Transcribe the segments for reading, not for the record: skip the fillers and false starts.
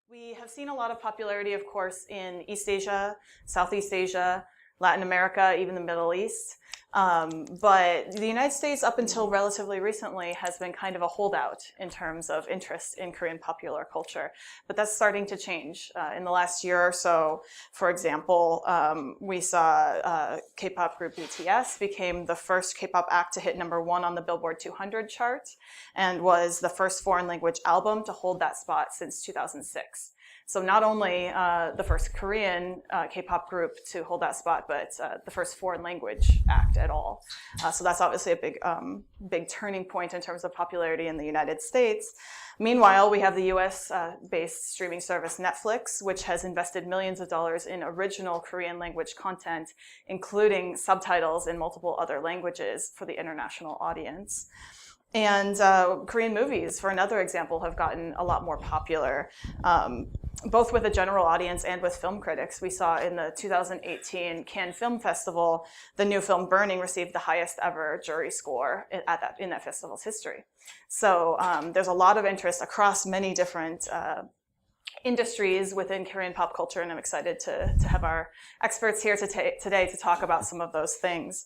We have seen a lot of popularity, of course, in East Asia, Southeast Asia, Latin America, even the Middle East. But the United States, up until relatively recently, has been kind of a holdout in terms of interest in Korean popular culture. But that's starting to change. In the last year or so, for example, we saw K-pop group BTS became the first K-pop act to hit #1 on the Billboard 200 chart and was the first foreign language album to hold that spot since 2006. So not only the first Korean K-pop group to hold that spot, but the first foreign language act at all. So that's obviously a big turning point in terms of popularity in the United States. Meanwhile, we have the US-based streaming service Netflix, which has invested millions of dollars in original Korean language content, including subtitles in multiple other languages for the international audience. And Korean movies, for another example, have gotten a lot more popular, both with the general audience and with film critics. We saw in the 2018 Cannes Film Festival, the new film Burning received the highest ever jury score in that festival's history. So there's a lot of interest across many different industries within Korean pop culture, and I'm excited to have our experts here today to talk about some of those things.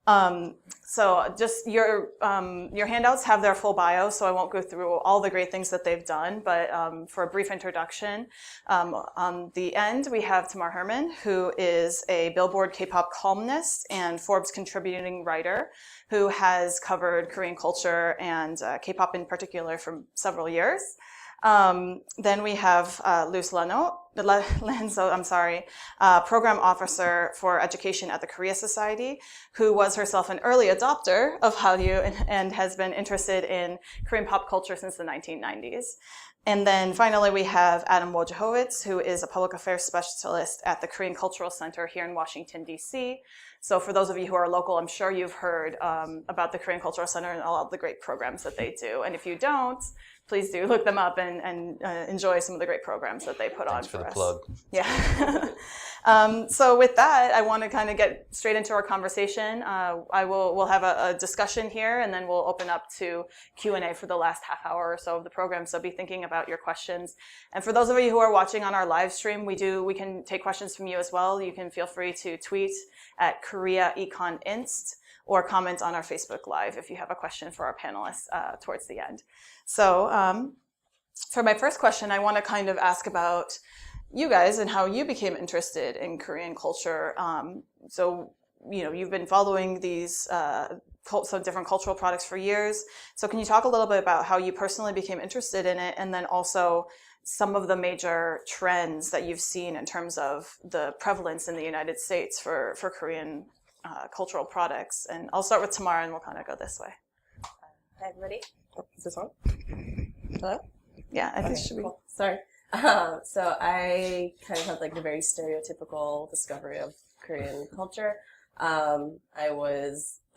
So just your handouts have their full bio, so I won't go through all the great things that they've done, but for a brief introduction, on the end we have Tamar Herman, who is a Billboard K-pop columnist and Forbes contributing writer who has covered Korean culture and K-pop in particular for several years. Then we have Luz Lenzo, program officer for education at the Korea Society, who was herself an early adopter of Hallyu and has been interested in Korean pop culture since the 1990s. And then finally, we have Adam Wojciechowicz, who is a public affairs specialist at the Korean Cultural Center here in Washington, D.C. So for those of you who are local, I'm sure you've heard about the Korean Cultural Center and all of the great programs that they do. And if you don't, please do look them up and enjoy some of the great programs that they put on for us. Thanks for the plug. Yeah. So with that, I want to kind of get straight into our conversation. We'll have a discussion here, and then we'll open up to Q&A for the last half hour or so of the program. So be thinking about your questions. And for those of you who are watching on our live stream, we can take questions from you as well. You can feel free to tweet at Korea Econ Inst or comment on our Facebook Live if you have a question for our panelists towards the end. So for my first question, I want to kind of ask about you guys and how you became interested in Korean culture. So, you've been following these some different cultural products for years. So can you talk a little bit about how you personally became interested in it, and then also some of the major trends that you've seen in terms of the prevalence in the United States for Korean cultural products? And I'll start with Tamara, and we'll kind of go this way. Hi, everybody. Oh, is this on? Hello? Yeah, I think it should be. Cool. Sorry. So I kind of had like the very stereotypical discovery of Korean culture.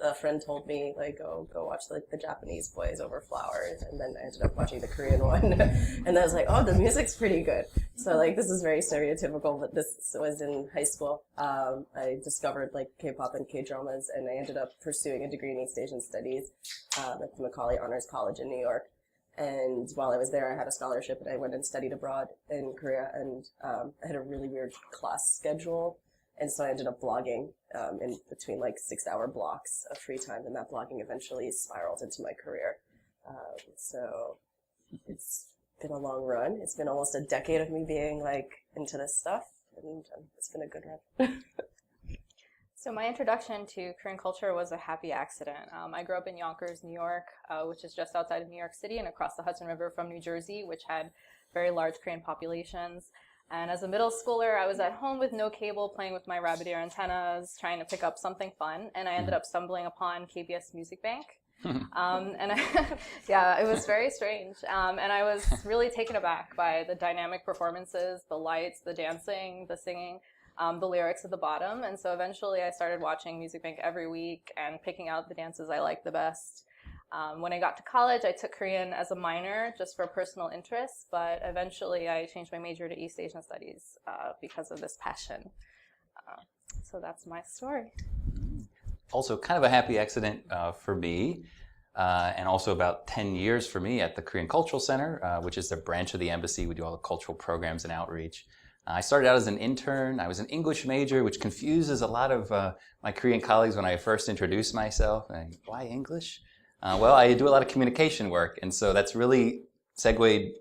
A friend told me, like, go watch like the Japanese Boys Over Flowers, and then I ended up watching the Korean one, and I was like, oh, the music's pretty good. So like, this is very stereotypical, but this was in high school. I discovered like K-pop and K-dramas, and I ended up pursuing a degree in East Asian Studies at the Macaulay Honors College in New York. And while I was there, I had a scholarship, and I went and studied abroad in Korea, and I had a really weird class schedule. And so I ended up blogging in between like 6-hour blocks of free time, and that blogging eventually spiraled into my career. So it's been a long run. It's been almost a decade of me being like into this stuff, and it's been a good run. So my introduction to Korean culture was a happy accident. I grew up in Yonkers, New York, which is just outside of New York City and across the Hudson River from New Jersey, which had very large Korean populations. And as a middle schooler, I was at home with no cable, playing with my rabbit ear antennas, trying to pick up something fun, and I ended up stumbling upon KBS Music Bank. Yeah, it was very strange. And I was really taken aback by the dynamic performances, the lights, the dancing, the singing, the lyrics at the bottom. And so eventually I started watching Music Bank every week and picking out the dances I liked the best. When I got to college, I took Korean as a minor just for personal interest, but eventually I changed my major to East Asian Studies because of this passion. So that's my story. Also, kind of a happy accident for me. and also about 10 years for me at the Korean Cultural Center, which is the branch of the embassy. We do all the cultural programs and outreach. I started out as an intern. I was an English major, which confuses a lot of my Korean colleagues when I first introduce myself. Why English? Well, I do a lot of communication work, and so that's really segued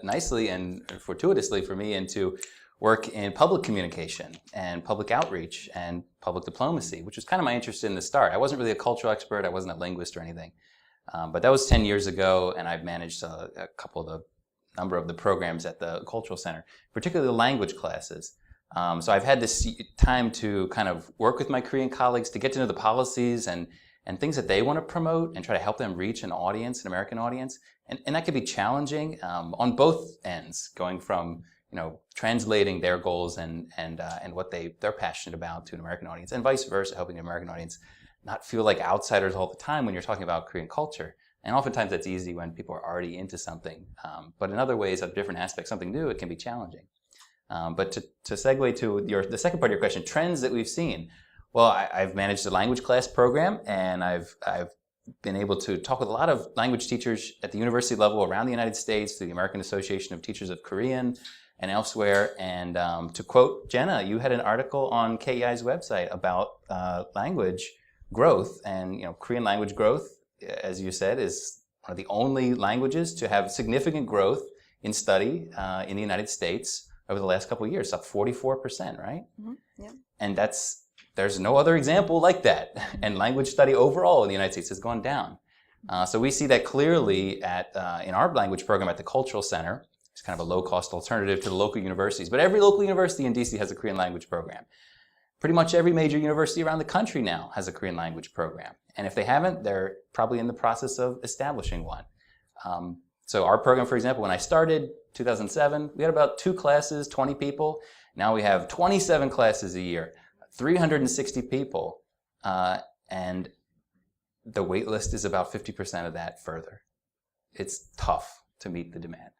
nicely and fortuitously for me into work in public communication and public outreach and public diplomacy, which was kind of my interest in the start. I wasn't really a cultural expert. I wasn't a linguist or anything. But that was 10 years ago, and I've managed a number of the programs at the Cultural Center, particularly the language classes. So I've had this time to kind of work with my Korean colleagues to get to know the policies and things that they want to promote and try to help them reach an audience, an American audience. And that can be challenging on both ends, going from translating their goals and what they're passionate about to an American audience, and vice versa, helping the American audience not feel like outsiders all the time when you're talking about Korean culture. And oftentimes that's easy when people are already into something. But in other ways, of different aspects, something new, it can be challenging. But to segue to the second part of your question, trends that we've seen. Well, I've managed a language class program, and I've been able to talk with a lot of language teachers at the university level around the United States, through the American Association of Teachers of Korean and elsewhere. And to quote Jenna, you had an article on KEI's website about language growth, and Korean language growth, as you said, is one of the only languages to have significant growth in study in the United States over the last couple of years, up 44%, right? Mm-hmm. Yeah. And there's no other example like that. And language study overall in the United States has gone down. So we see that clearly in our language program at the Cultural Center. It's kind of a low-cost alternative to the local universities. But every local university in DC has a Korean language program. Pretty much every major university around the country now has a Korean language program. And if they haven't, they're probably in the process of establishing one. So our program, for example, when I started 2007, we had about 2 classes, 20 people. Now we have 27 classes a year, 360 people. And the wait list is about 50% of that further. It's tough to meet the demand.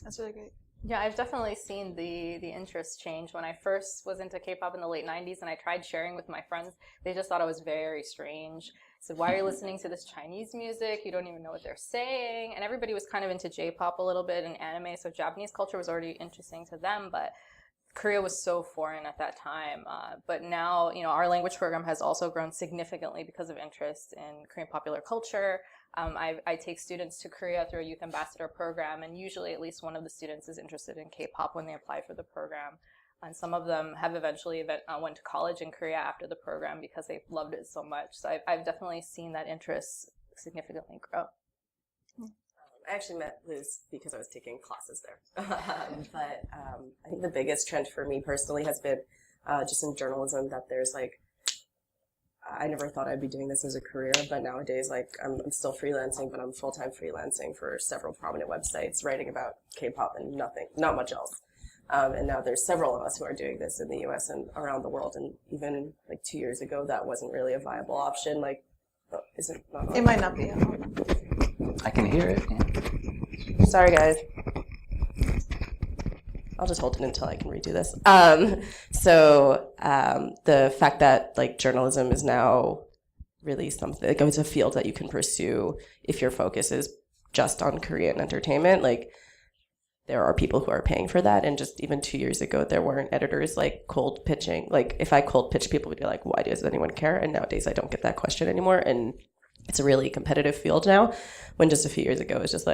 That's really great. Yeah, I've definitely seen the interest change. When I first was into K-pop in the late 90s and I tried sharing with my friends, they just thought it was very strange. Said, why are you listening to this Chinese music? You don't even know what they're saying. And everybody was kind of into J-pop a little bit and anime, so Japanese culture was already interesting to them, but Korea was so foreign at that time. But now, our language program has also grown significantly because of interest in Korean popular culture. I take students to Korea through a youth ambassador program, and usually at least one of the students is interested in K-pop when they apply for the program. And some of them have eventually went to college in Korea after the program because they loved it so much. So I've definitely seen that interest significantly grow. I actually met Liz because I was taking classes there. But I think the biggest trend for me personally has been just in journalism, that there's I never thought I'd be doing this as a career, but nowadays, I'm still freelancing, but I'm full-time freelancing for several prominent websites, writing about K-pop and not much else. And now there's several of us who are doing this in the U.S. and around the world. And even 2 years ago, that wasn't really a viable option. Is it not on? It might not be. I can hear it. Yeah. Sorry, guys. I'll just hold it until I can redo this. The fact that journalism is now really something, it's a field that you can pursue if your focus is just on Korean entertainment. There are people who are paying for that, and just even 2 years ago, there weren't editors cold pitching. If I cold pitch, people would be like, "Why does anyone care?" And nowadays, I don't get that question anymore, and it's a really competitive field now. When just a few years ago, it was just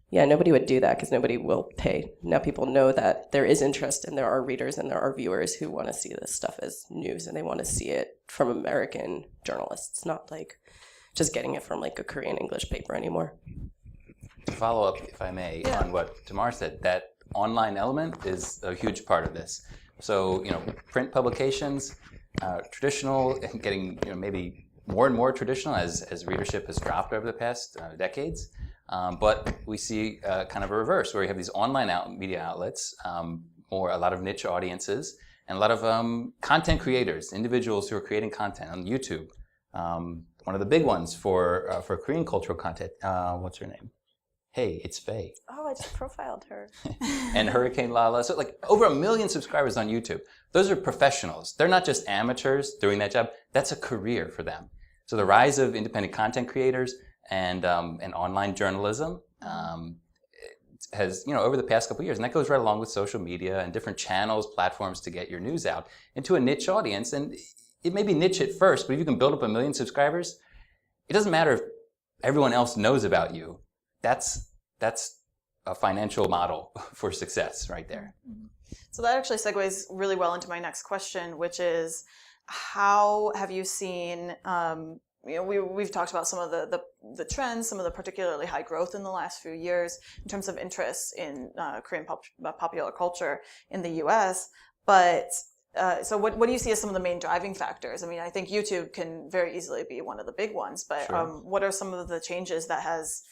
yeah, nobody would do that because nobody will pay. Now people know that there is interest, and there are readers and there are viewers who want to see this stuff as news, and they want to see it from American journalists, not just getting it from a Korean English paper anymore. To follow up, if I may, on what Tamar said, that online element is a huge part of this. So, print publications, traditional, getting maybe more and more traditional as readership has dropped over the past decades. But we see kind of a reverse, where you have these online media outlets, a lot of niche audiences, and a lot of content creators, individuals who are creating content on YouTube. One of the big ones for Korean cultural content, what's her name? Hey, it's Faye. Oh, I just profiled her. And Hurricane Lala. So over 1 million subscribers on YouTube. Those are professionals. They're not just amateurs doing that job. That's a career for them. So the rise of independent content creators and online journalism has, over the past couple of years, and that goes right along with social media and different channels, platforms to get your news out into a niche audience. And it may be niche at first, but if you can build up 1 million subscribers, it doesn't matter if everyone else knows about you. That's a financial model for success right there. So that actually segues really well into my next question, which is, how have you seen, we've talked about some of the trends, some of the particularly high growth in the last few years in terms of interest in Korean popular culture in the US, but so what do you see as some of the main driving factors? I mean, I think YouTube can very easily be one of the big ones, but Sure. What are some of the changes that has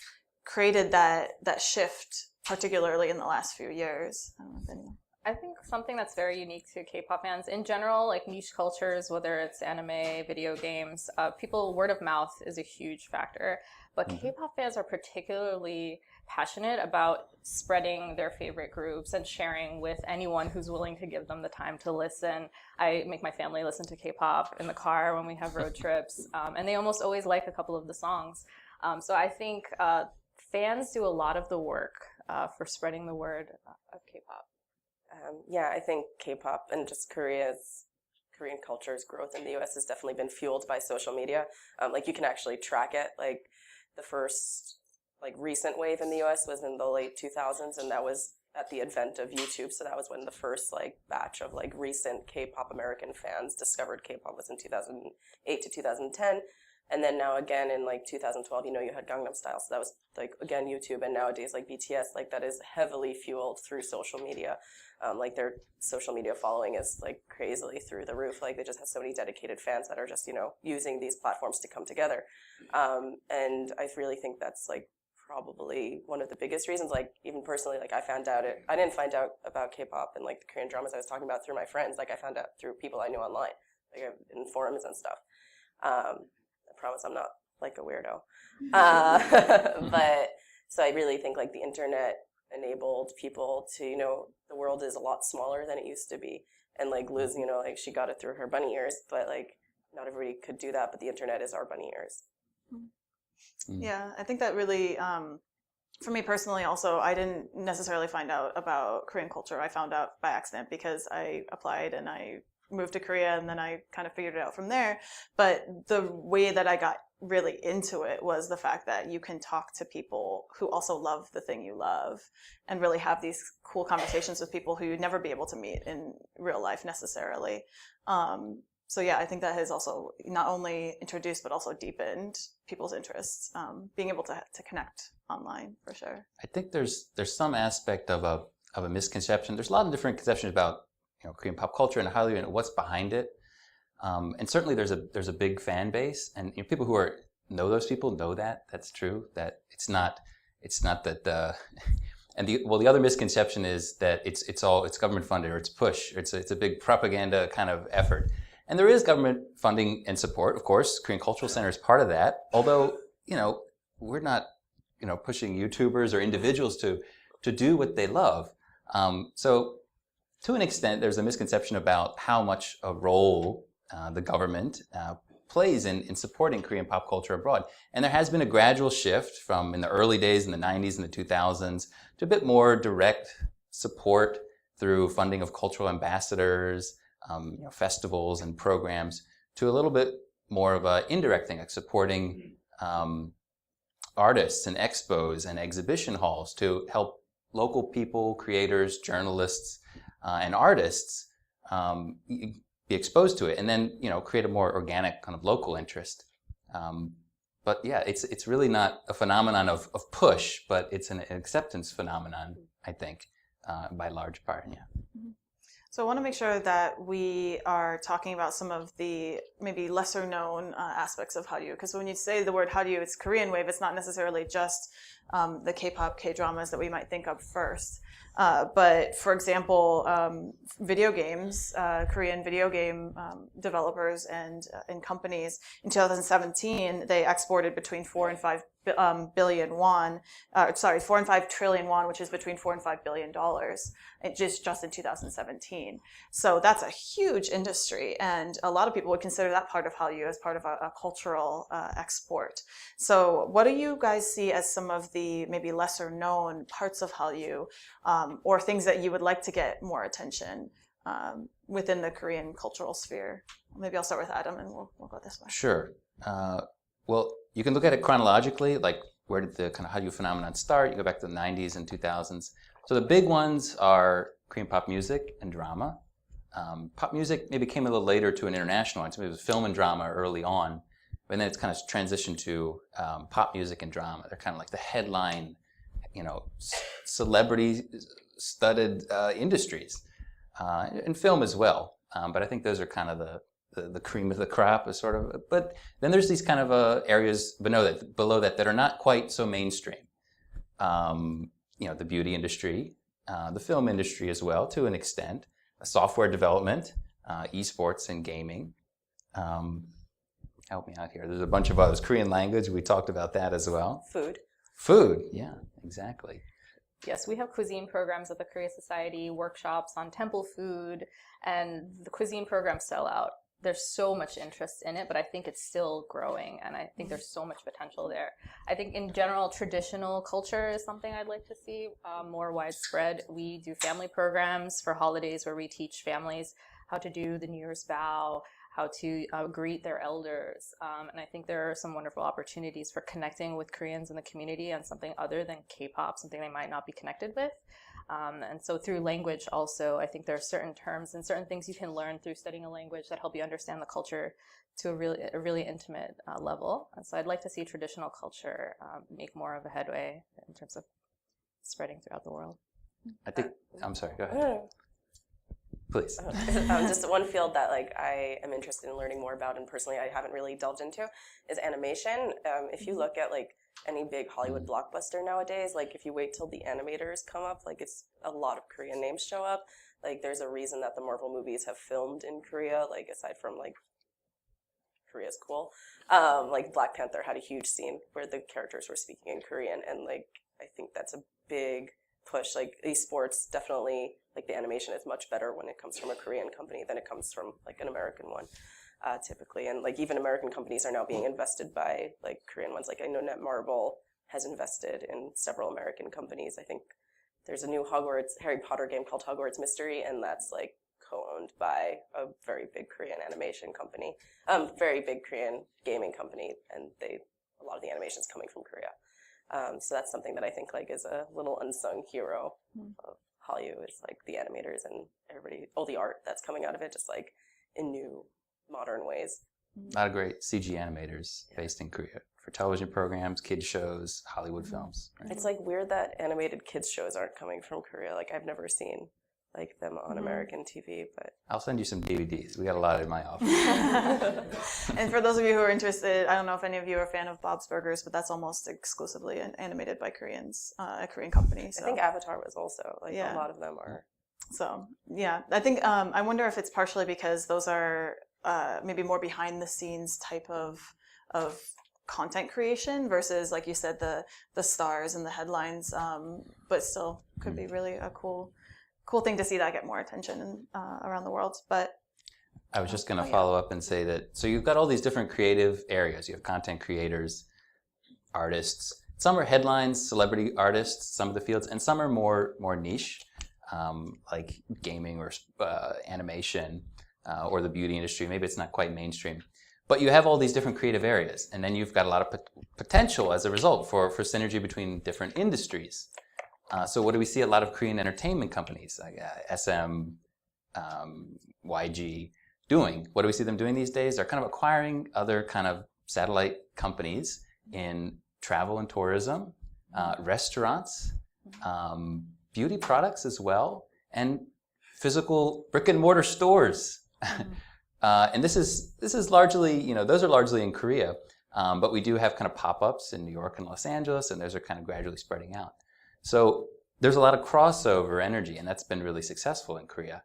created that shift, particularly in the last few years? I don't know if anyone. I think something that's very unique to K-pop fans in general, like niche cultures, whether it's anime, video games, word of mouth is a huge factor. But K-pop fans are particularly passionate about spreading their favorite groups and sharing with anyone who's willing to give them the time to listen. I make my family listen to K-pop in the car when we have road trips, and they almost always like a couple of the songs. So I think fans do a lot of the work for spreading the word of K-pop. Yeah, I think K-pop and just Korean culture's growth in the US has definitely been fueled by social media. Like, you can actually track it. Like, the first recent wave in the US was in the late 2000s, and that was at the advent of YouTube. So that was when the first batch of recent K-pop American fans discovered K-pop, was in 2008 to 2010. And then now again in 2012, you had Gangnam Style. So that was again YouTube, and nowadays BTS, that is heavily fueled through social media. Their social media following is crazily through the roof. They just have so many dedicated fans that are just, using these platforms to come together. And I really think that's probably one of the biggest reasons. Even personally, I didn't find out about K-pop and the Korean dramas I was talking about through my friends. I found out through people I knew online, in forums and stuff. I promise I'm not a weirdo. But so I really think the internet enabled people to, the world is a lot smaller than it used to be. And Liz, she got it through her bunny ears, but not everybody could do that, but the internet is our bunny ears. Yeah, I think that really, for me personally also, I didn't necessarily find out about Korean culture. I found out by accident because I applied and I moved to Korea, and then I kind of figured it out from there. But the way that I got really into it was the fact that you can talk to people who also love the thing you love and really have these cool conversations with people who you'd never be able to meet in real life necessarily. So yeah, I think that has also not only introduced but also deepened people's interests, being able to connect online for sure. I think there's some aspect of a misconception. There's a lot of different conceptions about Korean pop culture and Hallyu and what's behind it. And certainly there's a big fan base, and people who know those people know that's true. That it's not that the other misconception is that it's government funded or it's push. It's a big propaganda kind of effort. And there is government funding and support, of course. Korean Cultural Center is part of that. Although we're not pushing YouTubers or individuals to do what they love. So to an extent, there's a misconception about how much a role the government plays in supporting Korean pop culture abroad. And there has been a gradual shift from in the early days in the 90s and the 2000s to a bit more direct support through funding of cultural ambassadors, festivals and programs, to a little bit more of an indirect thing, like supporting artists and expos and exhibition halls to help local people, creators, journalists, and artists be exposed to it, and then create a more organic kind of local interest. But yeah, it's really not a phenomenon of push, but it's an acceptance phenomenon, I think, by large part. Yeah. So I want to make sure that we are talking about some of the maybe lesser known aspects of Hallyu, because when you say the word Hallyu, it's Korean wave. It's not necessarily just the K-pop, K-dramas that we might think of first. But for example, video games, Korean video game developers and companies, in 2017, they exported between 4 and 5 billion won, 4 and 5 trillion won, which is between $4 and $5 billion, just in 2017. So that's a huge industry, and a lot of people would consider that part of Hallyu as part of a cultural export. So what do you guys see as some of the maybe lesser known parts of Hallyu, or things that you would like to get more attention within the Korean cultural sphere? Maybe I'll start with Adam, and we'll go this way. Sure. Well, you can look at it chronologically, like where did the kind of Hallyu phenomenon start? You go back to the 90s and 2000s. So the big ones are Korean pop music and drama. Pop music maybe came a little later to an international audience. Maybe it was film and drama early on, but then it's kind of transitioned to pop music and drama. They're kind of like the headline, celebrity-studded industries, and film as well. But I think those are kind of the cream of the crop, sort of. But then there's these kind of areas below that are not quite so mainstream. The beauty industry, the film industry as well, to an extent, software development, esports and gaming. Help me out here. There's a bunch of others. Korean language, we talked about that as well. Food, yeah, exactly. Yes, we have cuisine programs at the Korea Society, workshops on temple food, and the cuisine programs sell out. There's so much interest in it, but I think it's still growing, and I think there's so much potential there. I think in general, traditional culture is something I'd like to see more widespread. We do family programs for holidays where we teach families how to do the New Year's vow, how to greet their elders, and I think there are some wonderful opportunities for connecting with Koreans in the community on something other than K-pop, something they might not be connected with. And so through language also, I think there are certain terms and certain things you can learn through studying a language that help you understand the culture to a really intimate level. And so I'd like to see traditional culture make more of a headway in terms of spreading throughout the world. I think, I'm sorry, go ahead. Please. Just one field that I am interested in learning more about, and personally I haven't really delved into, is animation. If you look at any big Hollywood blockbuster nowadays, if you wait till the animators come up, it's a lot of Korean names show up. There's a reason that the Marvel movies have filmed in Korea, aside from Korea's cool. Black Panther had a huge scene where the characters were speaking in Korean, and I think that's a big push. Esports, definitely, the animation is much better when it comes from a Korean company than it comes from an American one. Typically, and even American companies are now being invested by Korean ones. I know Netmarble has invested in several American companies. I think there's a new Harry Potter game called Hogwarts Mystery, and that's co-owned by a very big Korean animation company, very big Korean gaming company, and a lot of the animation is coming from Korea. So that's something that I think is a little unsung hero of Hallyu, is the animators and all the art that's coming out of it, just in new modern ways. A lot of great CG animators based in Korea for television programs, kids shows, Hollywood films. Right? It's weird that animated kids shows aren't coming from Korea. I've never seen them on American TV, but I'll send you some DVDs. We got a lot in my office. And for those of you who are interested, I don't know if any of you are a fan of Bob's Burgers, but that's almost exclusively animated by Koreans, a Korean company. So. I think Avatar was also a lot of them are. So yeah, I think I wonder if it's partially because those are maybe more behind the scenes type of content creation versus, like you said, the stars and the headlines, but still could be really a cool thing to see that get more attention around the world. But I was just going to follow up and say that, so you've got all these different creative areas. You have content creators, artists. Some are headlines, celebrity artists, some of the fields, and some are more niche, like gaming or animation or the beauty industry. Maybe it's not quite mainstream. But you have all these different creative areas, and then you've got a lot of potential as a result for synergy between different industries. So what do we see? A lot of Korean entertainment companies, like SM, YG, doing? What do we see them doing these days? They're kind of acquiring other kind of satellite companies in travel and tourism, restaurants, beauty products as well, and physical brick and mortar stores. And this is largely, those are largely in Korea, but we do have kind of pop-ups in New York and Los Angeles, and those are kind of gradually spreading out. So there's a lot of crossover energy, and that's been really successful in Korea.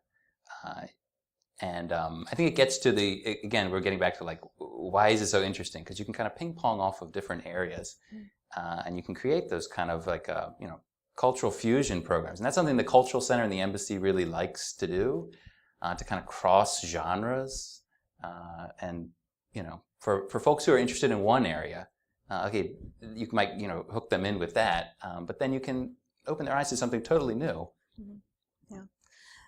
And I think it gets to again, we're getting back to why is it so interesting? Because you can kind of ping pong off of different areas and you can create those kind of like cultural fusion programs, and that's something the Cultural Center and the Embassy really likes to do, to kind of cross genres, and for folks who are interested in one area, okay, you might hook them in with that, but then you can open their eyes to something totally new. Yeah.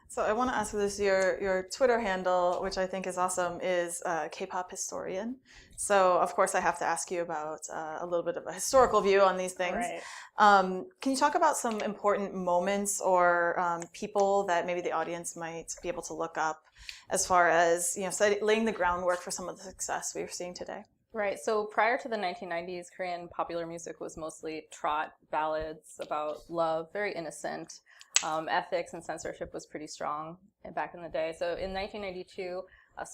So I want to ask this, your Twitter handle, which I think is awesome, is Kpop Historian. So of course I have to ask you about a little bit of a historical view on these things. Right. Can you talk about some important moments or people that maybe the audience might be able to look up as far as laying the groundwork for some of the success we're seeing today? Right. So prior to the 1990s, Korean popular music was mostly trot ballads about love, very innocent. Ethics and censorship was pretty strong back in the day. So in 1992,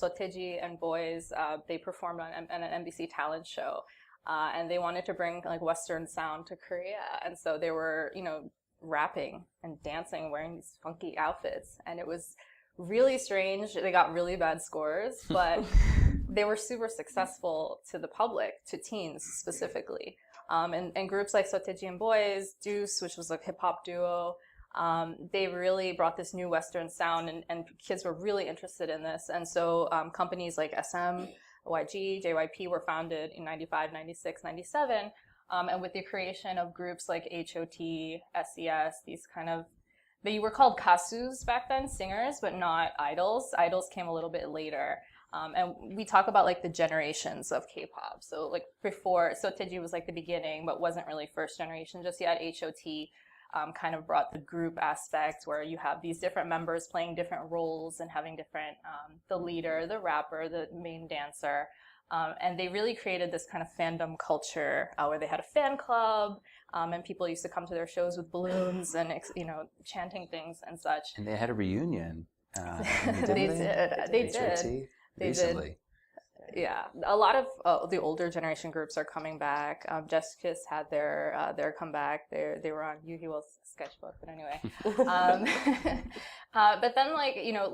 Sotaeji and Boys, they performed on an NBC talent show, and they wanted to bring like Western sound to Korea. And so they were, rapping and dancing, wearing these funky outfits, and it was really strange. They got really bad scores, but they were super successful to the public, to teens specifically. And groups like Sotaeji and Boys, Deuce, which was a hip hop duo. They really brought this new Western sound, and kids were really interested in this. And so companies like SM, YG, JYP were founded in 95, 96, 97. And with the creation of groups like HOT, SES, these kind of, they were called kasus back then, singers, but not idols. Idols came a little bit later. And we talk about like the generations of K-pop. So like before, Sotaeji was like the beginning, but wasn't really first generation just yet. HOT kind of brought the group aspect where you have these different members playing different roles and having different, the leader, the rapper, the main dancer. And they really created this kind of fandom culture where they had a fan club, and people used to come to their shows with balloons and, chanting things and such. And they had a reunion. They did. Recently. Yeah, a lot of the older generation groups are coming back. Just Kiss had their comeback. They were on Yoo Hee-won's sketchbook, but anyway. But then,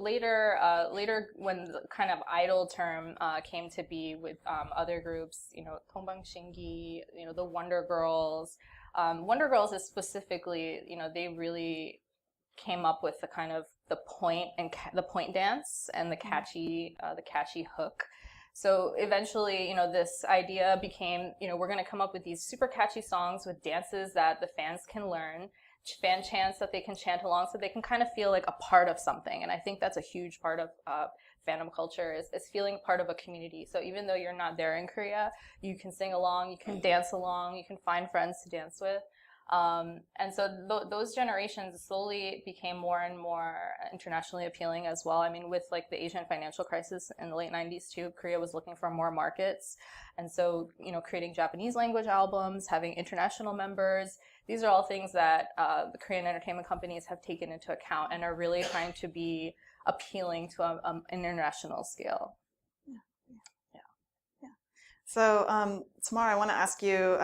later when the kind of idol term came to be with other groups, Tongbang Shingi, the Wonder Girls. Wonder Girls is specifically, they really came up with the kind of the point dance and the catchy hook. So eventually, this idea became, we're going to come up with these super catchy songs with dances that the fans can learn, fan chants that they can chant along, so they can kind of feel like a part of something. And I think that's a huge part of fandom culture is feeling part of a community. So even though you're not there in Korea, you can sing along, you can dance along, you can find friends to dance with. And so those generations slowly became more and more internationally appealing as well. I mean, with like the Asian financial crisis in the late 90s too, Korea was looking for more markets. And so, creating Japanese language albums, having international members, these are all things that the Korean entertainment companies have taken into account and are really trying to be appealing to an international scale. So, Tamara, I want to ask you,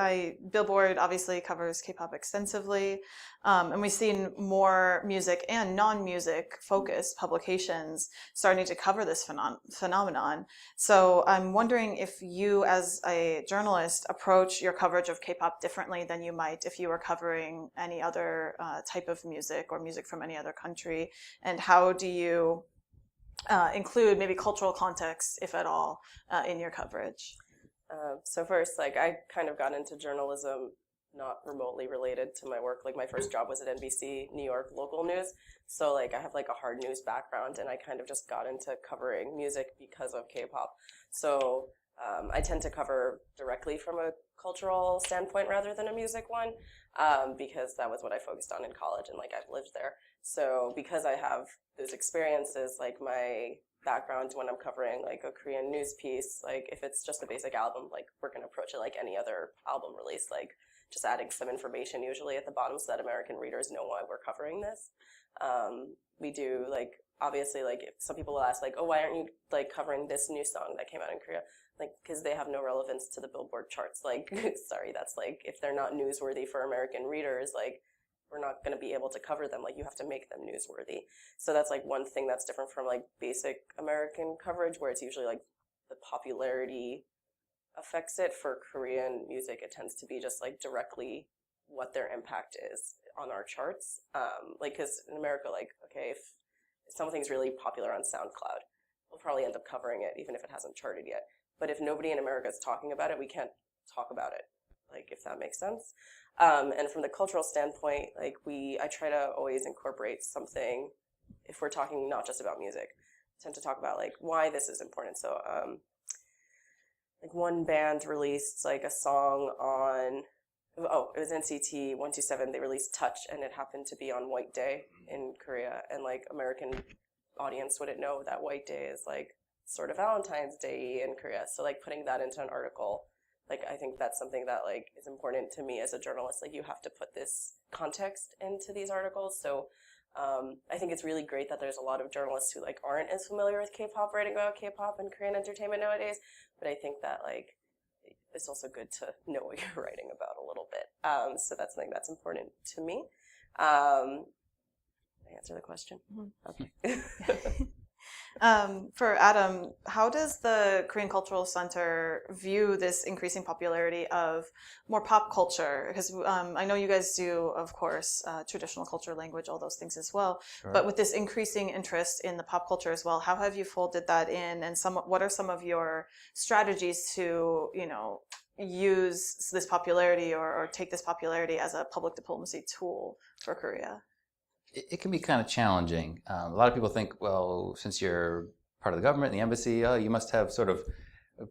Billboard obviously covers K-pop extensively, and we've seen more music and non-music focused publications starting to cover this phenomenon. So I'm wondering if you, as a journalist, approach your coverage of K-pop differently than you might if you were covering any other type of music or music from any other country, and how do you include maybe cultural context, if at all, in your coverage? So first, I kind of got into journalism not remotely related to my work. Like, my first job was at NBC New York local news. So, I have, a hard news background, and I kind of just got into covering music because of K-pop. So, I tend to cover directly from a cultural standpoint rather than a music one, because that was what I focused on in college, and, I've lived there. So, because I have those experiences, my background when I'm covering a Korean news piece, if it's just a basic album, we're going to approach it like any other album release, just adding some information usually at the bottom so that American readers know why we're covering this. We do obviously if some people will ask oh, why aren't you covering this new song that came out in Korea? Because they have no relevance to the Billboard charts. Sorry, that's if they're not newsworthy for American readers, we're not going to be able to cover them. You have to make them newsworthy. So that's one thing that's different from basic American coverage, where it's usually the popularity affects it for Korean music, it tends to be just like directly what their impact is on our charts. Like, because in America, like, okay, if something's really popular on SoundCloud, we'll probably end up covering it even if it hasn't charted yet. But if nobody in America is talking about it, we can't talk about it, like, if that makes sense. And from the cultural standpoint, like, I try to always incorporate something, if we're talking not just about music, I tend to talk about like why this is important. So like one band released like a song on, it was NCT 127. They released Touch, and it happened to be on White Day in Korea. And like American audience wouldn't know that White Day is like sort of Valentine's Day in Korea. So like putting that into an article, like I think that's something that like is important to me as a journalist. Like you have to put this context into these articles. So I think it's really great that there's a lot of journalists who like aren't as familiar with K-pop writing about K-pop and Korean entertainment nowadays. But I think that like it's also good to know what you're writing about a little bit. So that's something that's important to me. Did I answer the question? Mm-hmm. Okay. For Adam, how does the Korean Cultural Center view this increasing popularity of more pop culture? Because I know you guys do, of course, traditional culture, language, all those things as well. Sure. But with this increasing interest in the pop culture as well, how have you folded that in? And what are some of your strategies to, use this popularity or take this popularity as a public diplomacy tool for Korea? It can be kind of challenging. A lot of people think, well, since you're part of the government, the embassy, you must have sort of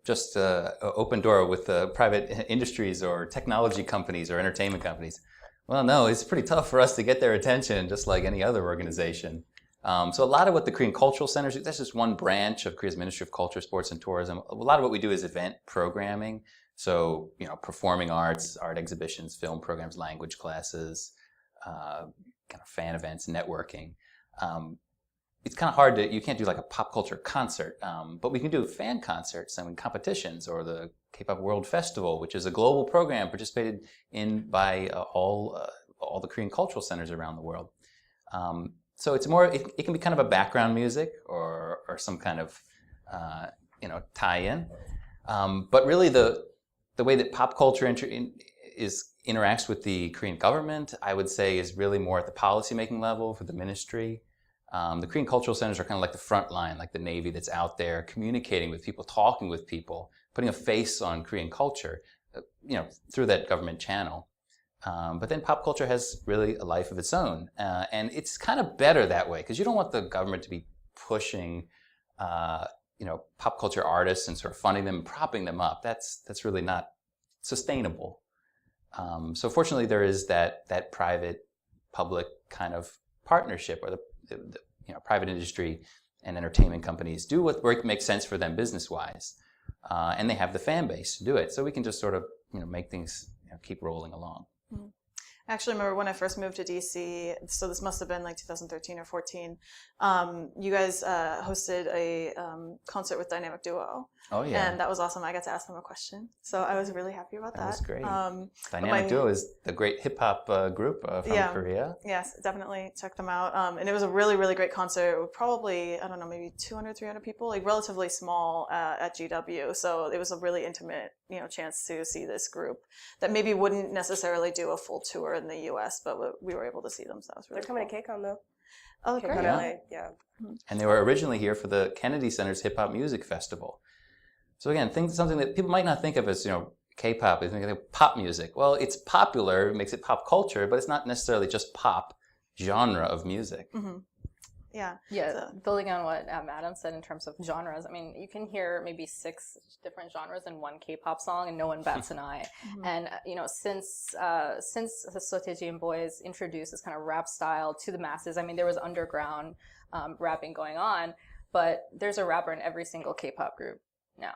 just an open door with private industries or technology companies or entertainment companies. Well, no, it's pretty tough for us to get their attention, just like any other organization. So a lot of what the Korean Cultural Centers do, that's just one branch of Korea's Ministry of Culture, Sports, and Tourism. A lot of what we do is event programming. So, performing arts, art exhibitions, film programs, language classes, kind of fan events, networking. It's kind of hard you can't do like a pop culture concert, but we can do fan concerts and competitions, or the K-pop World Festival, which is a global program participated in by all the Korean cultural centers around the world. So it's more, it can be kind of a background music or some kind of, tie-in. But really the way that pop culture interacts with the Korean government, I would say, is really more at the policymaking level for the ministry. The Korean cultural centers are kind of like the front line, like the Navy that's out there communicating with people, talking with people, putting a face on Korean culture, through that government channel. But then pop culture has really a life of its own. And it's kind of better that way, because you don't want the government to be pushing pop culture artists and sort of funding them and propping them up. That's really not sustainable. So fortunately, there is that private-public kind of partnership, where the private industry and entertainment companies do what makes sense for them business-wise, and they have the fan base to do it. So we can just sort of make things keep rolling along. Mm-hmm. I actually remember when I first moved to DC, so this must have been like 2013 or 14, you guys hosted a concert with Dynamic Duo. Oh, yeah. And that was awesome. I got to ask them a question. So I was really happy about that. That was great. Dynamic Duo is the great hip-hop group from Korea. Yes, definitely check them out. And it was a really, really great concert with probably, I don't know, maybe 200, 300 people, like relatively small at GW. So it was a really intimate, chance to see this group that maybe wouldn't necessarily do a full tour in the U.S., but we were able to see them. So that was really They're coming to KCON, though. Oh, great. Yeah. And they were originally here for the Kennedy Center's Hip Hop Music Festival. So again, something that people might not think of as, K-pop, they think of pop music. Well, it's popular, it makes it pop culture, but it's not necessarily just pop genre of music. Mm-hmm. Yeah. Yeah, so, building on what Adam said in terms of genres, I mean, you can hear maybe 6 different genres in one K-pop song and no one bats an eye. Mm-hmm. And, since the Sotaeji Boys introduced this kind of rap style to the masses, I mean, there was underground rapping going on, but there's a rapper in every single K-pop group now.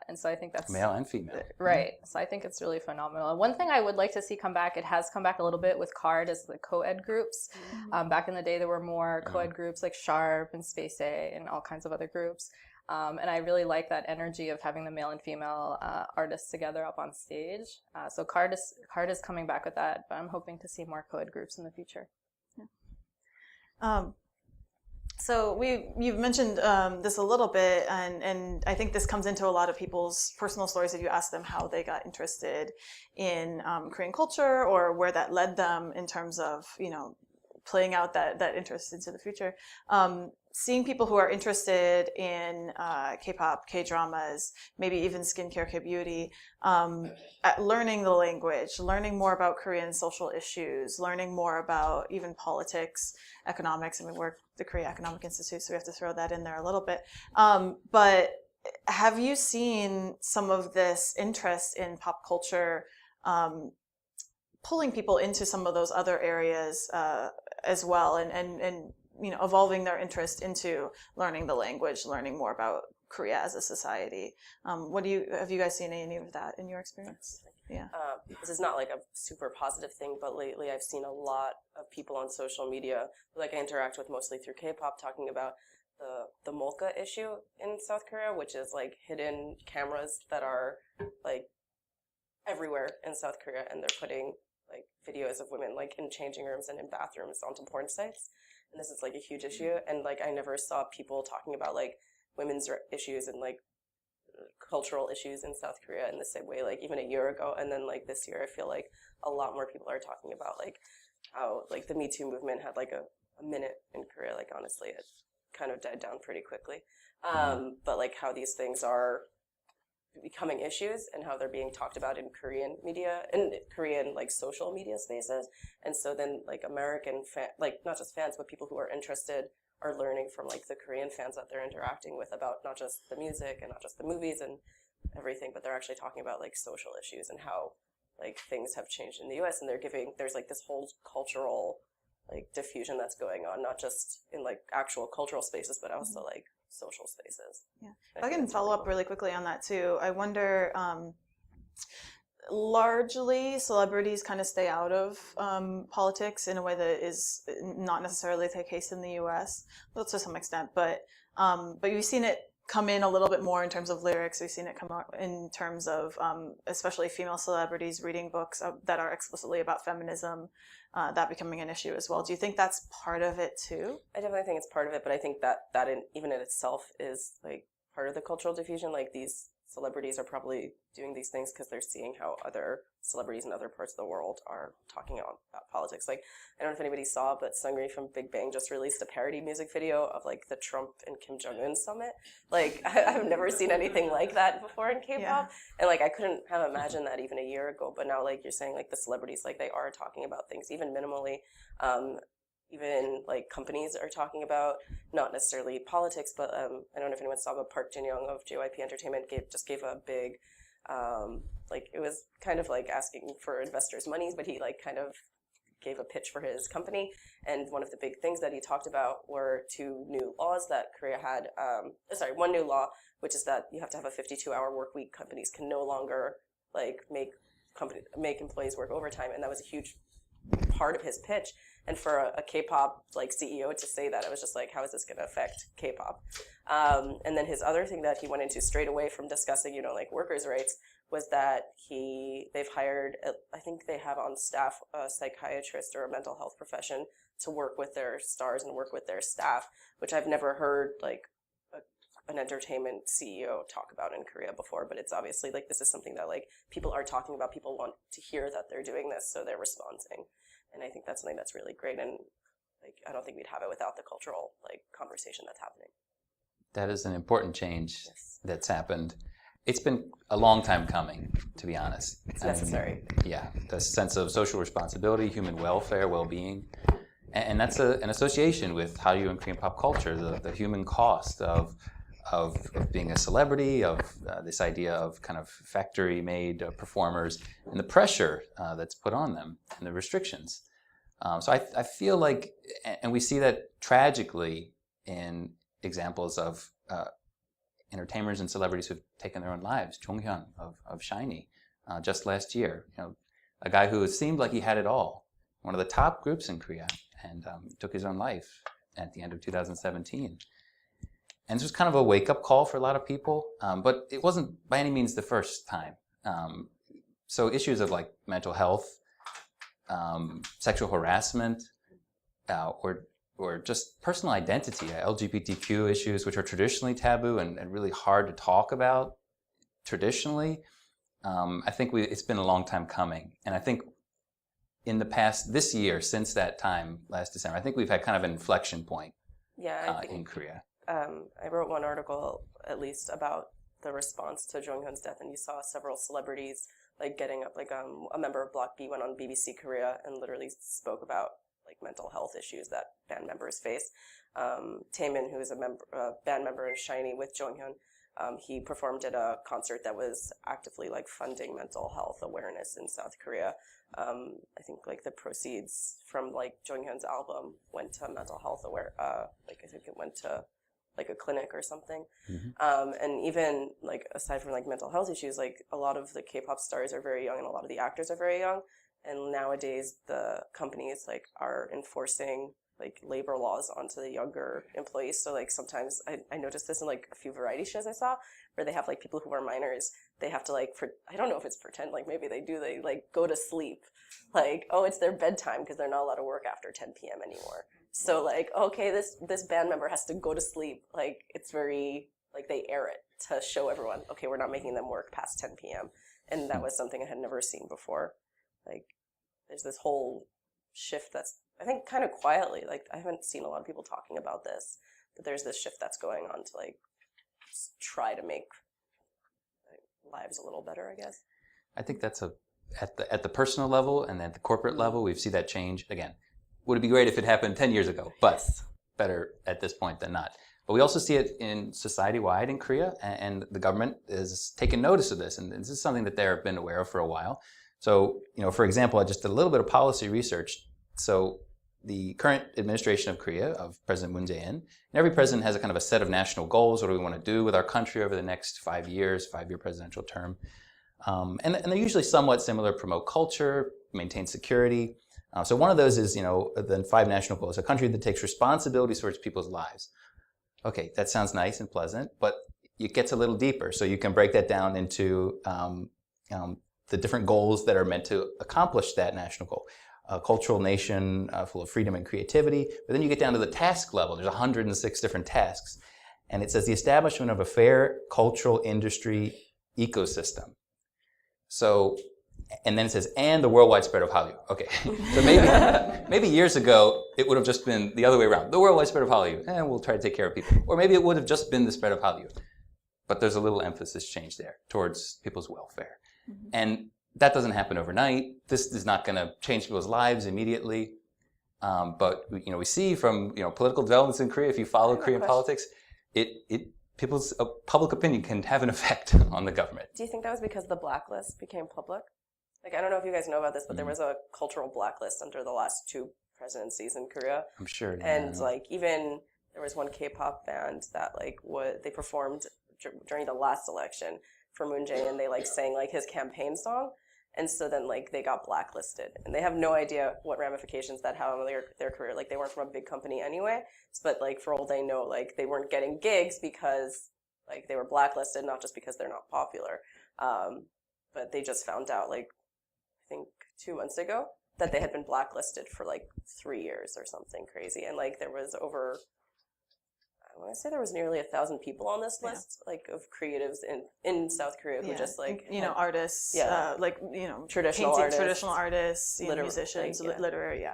And so I think that's male and female, right? So I think it's really phenomenal. And one thing I would like to see come back, it has come back a little bit with CARD, as the co-ed groups. Mm-hmm. Back in the day, there were more co-ed groups like Sharp and Space A and all kinds of other groups. And I really like that energy of having the male and female artists together up on stage. So CARD is coming back with that, but I'm hoping to see more co-ed groups in the future. Yeah. So you've mentioned this a little bit, and I think this comes into a lot of people's personal stories if you ask them how they got interested in Korean culture or where that led them in terms of, playing out that interest into the future. Seeing people who are interested in K-pop, K-dramas, maybe even skincare, K-beauty, at learning the language, learning more about Korean social issues, learning more about even politics, economics. I mean, we're the Korea Economic Institute, so we have to throw that in there a little bit. But have you seen some of this interest in pop culture pulling people into some of those other areas as well, and evolving their interest into learning the language, learning more about Korea as a society? Have you guys seen any of that in your experience? Yeah. This is not like a super positive thing, but lately I've seen a lot of people on social media, like I interact with mostly through K-pop, talking about the molka issue in South Korea, which is like hidden cameras that are like everywhere in South Korea, and they're putting like videos of women like in changing rooms and in bathrooms onto porn sites. And this is like a huge issue. And like I never saw people talking about like women's issues and like cultural issues in South Korea in the same way, like even a year ago. And then like this year, I feel like a lot more people are talking about like how like the Me Too movement had like a minute in Korea. Like honestly, it kind of died down pretty quickly. But like how these things are becoming issues and how they're being talked about in Korean media and Korean like social media spaces. And so then like American like not just fans, but people who are interested are learning from like the Korean fans that they're interacting with about not just the music and not just the movies and everything, but they're actually talking about like social issues and how like things have changed in the US, and there's like this whole cultural like diffusion that's going on, not just in like actual cultural spaces, but also like social spaces. Yeah. If I can follow up really quickly on that too. I wonder, largely celebrities kind of stay out of politics in a way that is not necessarily the case in the US, well, to some extent, but you've seen it come in a little bit more in terms of lyrics. We've seen it come out in terms of especially female celebrities reading books that are explicitly about feminism, that becoming an issue as well. Do you think that's part of it too? I definitely think it's part of it, but I think that even in itself is like part of the cultural diffusion. Like these celebrities are probably doing these things because they're seeing how other celebrities in other parts of the world are talking about politics. Like, I don't know if anybody saw, but Seungri from Big Bang just released a parody music video of like the Trump and Kim Jong-un summit. Like, I've never seen anything like that before in K-pop. Yeah. And like, I couldn't have imagined that even a year ago. But now, like you're saying, like the celebrities, like they are talking about things, even minimally. Even like companies are talking about not necessarily politics, but I don't know if anyone saw, but Park Jin-young of JYP Entertainment gave a big, like it was kind of like asking for investors' monies, but he like kind of gave a pitch for his company. And one of the big things that he talked about were two new laws that Korea had. One new law, which is that you have to have a 52-hour work week. Companies can no longer like make employees work overtime, and that was a huge part of his pitch. And for a K-pop like CEO to say that, I was just like, how is this going to affect K-pop? And then his other thing that he went into straight away from discussing, like workers' rights, was that they've hired, I think they have on staff a psychiatrist or a mental health profession to work with their stars and work with their staff, which I've never heard like an entertainment CEO talk about in Korea before. But it's obviously like this is something that like people are talking about. People want to hear that they're doing this, so they're responding. And I think that's something that's really great. And like, I don't think we'd have it without the cultural like conversation that's happening. That is an important change that's happened. It's been a long time coming, to be honest. It's necessary. The sense of social responsibility, human welfare, well-being. And that's an association with Hallyu and Korean pop culture, the human cost of being a celebrity, of this idea of kind of factory-made performers, and the pressure that's put on them, and the restrictions. So I feel like, and we see that tragically in examples of entertainers and celebrities who've taken their own lives. Jonghyun of SHINee just last year, a guy who seemed like he had it all, one of the top groups in Korea, and took his own life at the end of 2017. And this was kind of a wake-up call for a lot of people, but it wasn't by any means the first time. So issues of like mental health, sexual harassment, or or just personal identity, LGBTQ issues, which are traditionally taboo and really hard to talk about traditionally. I think it's been a long time coming. And I think in the past, this year, since that time, last December, I think we've had kind of an inflection point in Korea. I wrote one article, at least, about the response to Jonghyun's death, and you saw several celebrities like getting up, like a member of Block B went on BBC Korea and literally spoke about like mental health issues that band members face. Taemin, who is a band member in SHINee with Jonghyun, he performed at a concert that was actively like funding mental health awareness in South Korea. I think like the proceeds from like Jonghyun's album went to mental health like I think it went to like a clinic or something. Mm-hmm. And even like aside from like mental health issues, like a lot of the K-pop stars are very young and a lot of the actors are very young. And nowadays the companies like are enforcing like labor laws onto the younger employees. So like sometimes I noticed this in like a few variety shows I saw where they have like people who are minors. They have to like, I don't know if it's pretend, like maybe they do, they like go to sleep. Like, oh, it's their bedtime because they're not allowed to work after 10 p.m. anymore. So like, okay, this band member has to go to sleep. Like it's very, like they air it to show everyone, okay, we're not making them work past 10 p.m. And that was something I had never seen before. Like there's this whole shift that's, I think kind of quietly, like I haven't seen a lot of people talking about this, but there's this shift that's going on to like try to make like, lives a little better, I guess. I think that's at the personal level and at the corporate level, we see that change. Again, would it be great if it happened 10 years ago, but better at this point than not. But we also see it in society-wide in Korea, and the government is taking notice of this, and this is something that they've been aware of for a while. So, for example, I just did a little bit of policy research. So the current administration of Korea, of President Moon Jae-in, and every president has a kind of a set of national goals. What do we want to do with our country over the next 5 years, 5-year presidential term? And they're usually somewhat similar: promote culture, maintain security. So one of those is, the 5 national goals: a country that takes responsibility for its people's lives. Okay, that sounds nice and pleasant, but it gets a little deeper. So you can break that down into the different goals that are meant to accomplish that national goal. A cultural nation full of freedom and creativity. But then you get down to the task level. There's 106 different tasks. And it says the establishment of a fair cultural industry ecosystem. So, and then it says, and the worldwide spread of Hallyu. Okay, so maybe years ago, it would have just been the other way around. The worldwide spread of Hallyu, and we'll try to take care of people. Or maybe it would have just been the spread of Hallyu. But there's a little emphasis change there towards people's welfare. Mm-hmm. And that doesn't happen overnight. This is not going to change people's lives immediately. But we see from political developments in Korea, if you follow Korean politics, people's public opinion can have an effect on the government. Do you think that was because the blacklist became public? Like, I don't know if you guys know about this, but there was a cultural blacklist under the last 2 presidencies in Korea. I'm sure. And like even there was one K-pop band that like they performed during the last election for Moon Jae-in, and they like sang like his campaign song. And so then like they got blacklisted, and they have no idea what ramifications that had on their career. Like they weren't from a big company anyway, but like for all they know, like they weren't getting gigs because like they were blacklisted, not just because they're not popular. But they just found out like I think 2 months ago that they had been blacklisted for like 3 years or something crazy, and like there was over, I want to say there was nearly 1,000 people on this list, like of creatives in South Korea who just like artists, traditional artists, musicians, literary,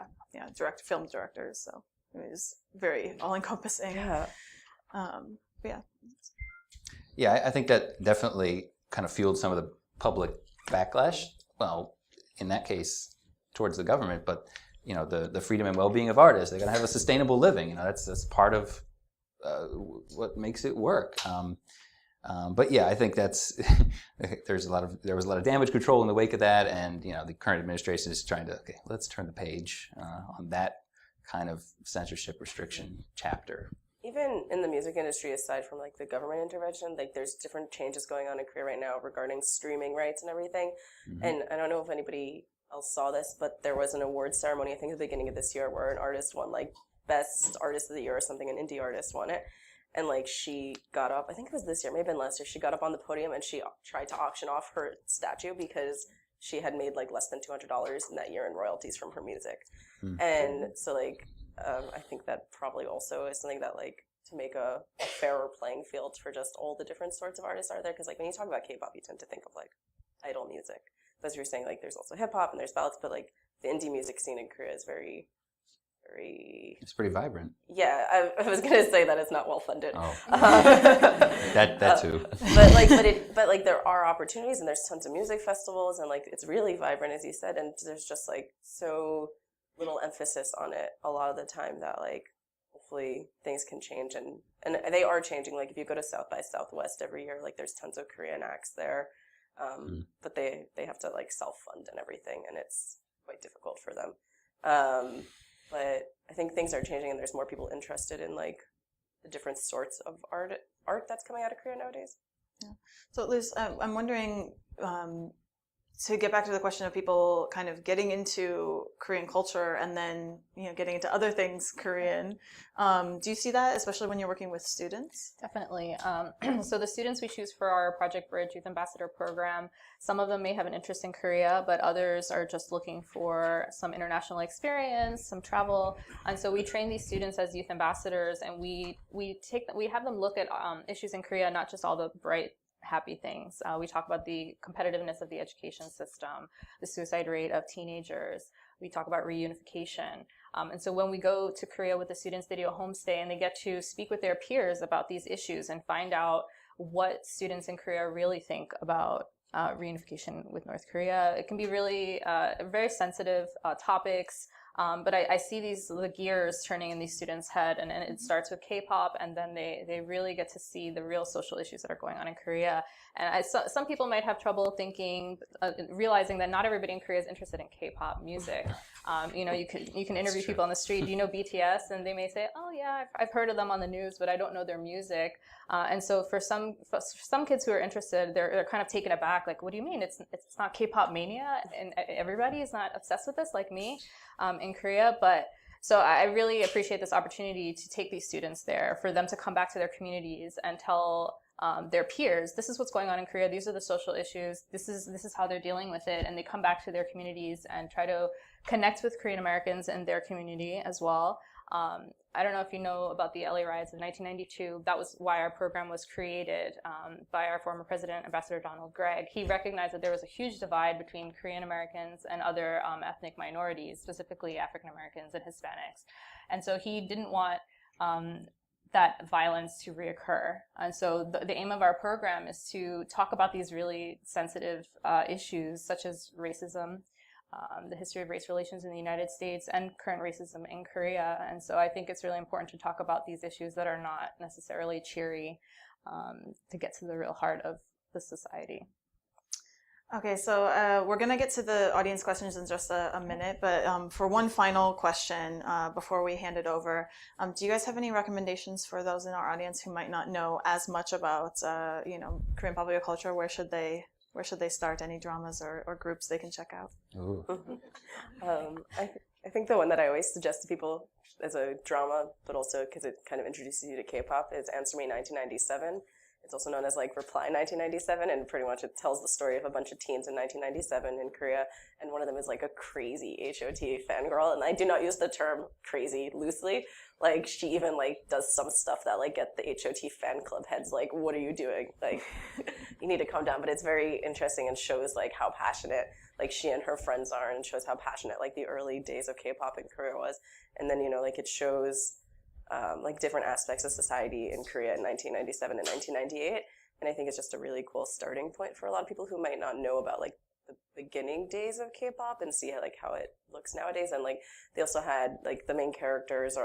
film directors. So it was very all encompassing. I think that definitely kind of fueled some of the public backlash. Well, in that case, towards the government, but the freedom and well-being of artists. They're going to have a sustainable living. That's part of what makes it work. But yeah, I think that's there was a lot of damage control in the wake of that, and the current administration is trying to let's turn the page on that kind of censorship restriction chapter. Even in the music industry, aside from like the government intervention, like there's different changes going on in Korea right now regarding streaming rights and everything. Mm-hmm. And I don't know if anybody else saw this, but there was an awards ceremony I think at the beginning of this year where an artist won like Best Artist of the Year or something. An indie artist won it, and like she got up, I think it was this year, maybe been last year, she got up on the podium and she tried to auction off her statue because she had made like less than $200 in that year in royalties from her music. Mm-hmm. And so like I think that probably also is something that like to make a fairer playing field for just all the different sorts of artists are there. Because like when you talk about K-pop, you tend to think of like idol music. But as you're saying, like there's also hip hop and there's ballads, but like the indie music scene in Korea is very, very. It's pretty vibrant. Yeah, I was gonna say that it's not well funded. Oh, that too. But there are opportunities and there's tons of music festivals and like it's really vibrant as you said, and there's just like so little emphasis on it a lot of the time that like hopefully things can change and they are changing. Like if you go to South by Southwest every year, like there's tons of Korean acts there, but they have to like self-fund and everything, and it's quite difficult for them. But I think things are changing and there's more people interested in like the different sorts of art that's coming out of Korea nowadays. Yeah. So Liz, I'm wondering, to get back to the question of people kind of getting into Korean culture and then, getting into other things Korean, do you see that, especially when you're working with students? Definitely. So the students we choose for our Project Bridge Youth Ambassador program, some of them may have an interest in Korea, but others are just looking for some international experience, some travel. And so we train these students as youth ambassadors, and we have them look at issues in Korea, not just all the bright, happy things. We talk about the competitiveness of the education system, the suicide rate of teenagers. We talk about reunification. And so when we go to Korea with the students, they do a homestay and they get to speak with their peers about these issues and find out what students in Korea really think about reunification with North Korea. It can be really very sensitive topics. But I see the gears turning in these students' head, and it starts with K-pop, and then they really get to see the real social issues that are going on in Korea. And some people might have trouble realizing that not everybody in Korea is interested in K-pop music. You can interview people on the street. Do you know BTS? And they may say, oh yeah, I've heard of them on the news, but I don't know their music. And so for some kids who are interested, they're kind of taken aback. Like, what do you mean? It's not K-pop mania, and everybody is not obsessed with this like me in Korea. But so I really appreciate this opportunity to take these students there, for them to come back to their communities and tell their peers, this is what's going on in Korea. These are the social issues. This is how they're dealing with it. And they come back to their communities and try to connect with Korean Americans in their community as well. I don't know if you know about the LA riots of 1992. That was why our program was created by our former president, Ambassador Donald Gregg. He recognized that there was a huge divide between Korean Americans and other ethnic minorities, specifically African Americans and Hispanics. And so he didn't want that violence to reoccur. And so the aim of our program is to talk about these really sensitive issues, such as racism, the history of race relations in the United States, and current racism in Korea. And so I think it's really important to talk about these issues that are not necessarily cheery, to get to the real heart of the society. Okay, so we're going to get to the audience questions in just a minute, but for one final question before we hand it over, do you guys have any recommendations for those in our audience who might not know as much about Korean popular culture? Where should they start? Any dramas or groups they can check out? Ooh. I think the one that I always suggest to people as a drama, but also because it kind of introduces you to K-pop, is Answer Me 1997. It's also known as like Reply 1997, and pretty much it tells the story of a bunch of teens in 1997 in Korea, and one of them is like a crazy HOT fangirl, and I do not use the term crazy loosely. Like, she even like does some stuff that like get the HOT fan club heads like, what are you doing? Like, you need to calm down. But it's very interesting and shows like how passionate like she and her friends are, and shows how passionate like the early days of K-pop in Korea was. And then like it shows like different aspects of society in Korea in 1997 and 1998. And I think it's just a really cool starting point for a lot of people who might not know about like the beginning days of K-pop and see how it looks nowadays. And like they also had like the main characters,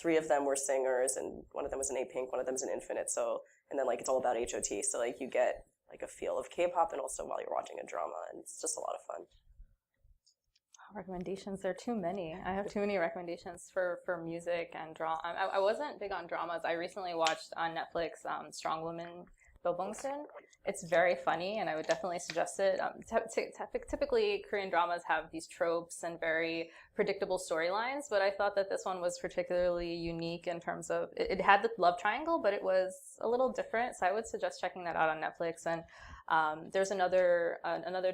three of them were singers, and one of them was an A-Pink, one of them is an Infinite. So, and then like it's all about HOT. So like you get like a feel of K-pop, and also while you're watching a drama, and it's just a lot of fun. Recommendations, there are too many. I have too many recommendations for music and drama. I wasn't big on dramas. I recently watched on Netflix Strong Woman Dobongsun. It's very funny, and I would definitely suggest it. Typically, Korean dramas have these tropes and very predictable storylines, but I thought that this one was particularly unique in terms of it had the love triangle, but it was a little different. So I would suggest checking that out on Netflix. And there's another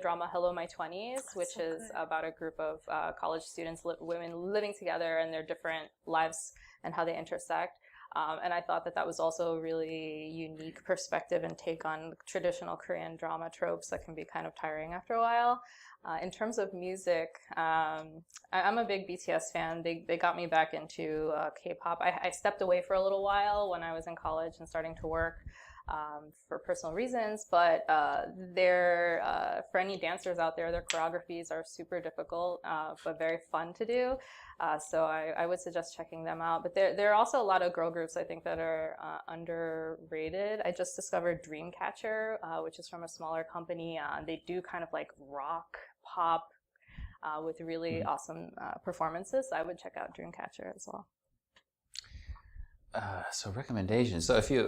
drama, Hello My 20s, which is about a group of college students, women living together and their different lives and how they intersect. And I thought that was also a really unique perspective and take on traditional Korean drama tropes that can be kind of tiring after a while. In terms of music, I'm a big BTS fan. They got me back into K-pop. I stepped away for a little while when I was in college and starting to work for personal reasons, but for any dancers out there, their choreographies are super difficult, but very fun to do. So I would suggest checking them out. But there are also a lot of girl groups I think that are underrated. I just discovered Dreamcatcher, which is from a smaller company. They do kind of like rock, pop, with really awesome performances. I would check out Dreamcatcher as well. So recommendations. So if you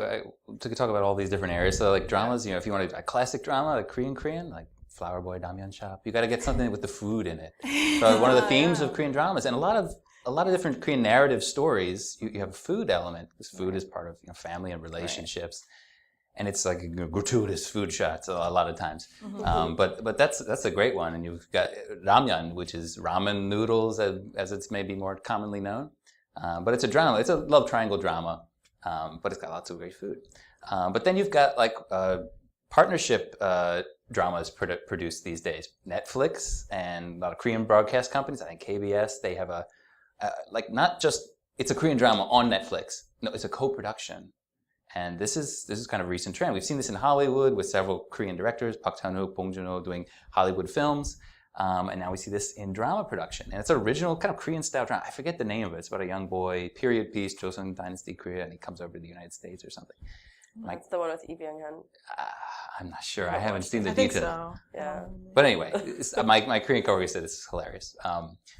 to talk about all these different areas, so like dramas, if you want a classic drama, like Korean, like Flower Boy, Damyeon Shop, you got to get something with the food in it. So one of the themes of Korean dramas, and a lot of different Korean narrative stories, you have a food element because food is part of family and relationships, and it's like gratuitous food shots a lot of times. But that's a great one, and you've got ramyeon, which is ramen noodles as it's maybe more commonly known. But it's a drama. It's a love triangle drama, but it's got lots of great food. But then you've got like partnership dramas produced these days. Netflix and a lot of Korean broadcast companies. I think KBS. They have not just it's a Korean drama on Netflix. No, it's a co-production. And this is kind of a recent trend. We've seen this in Hollywood with several Korean directors, Park Chan-wook, Bong Joon-ho, doing Hollywood films. And now we see this in drama production. And it's an original kind of Korean-style drama. I forget the name of it. It's about a young boy, period piece, Joseon Dynasty Korea, and he comes over to the United States or something. That's the one with Lee Byung-hun. I'm not sure. I haven't seen the I think detail. so. Yeah. But anyway, my Korean coworker said this is hilarious.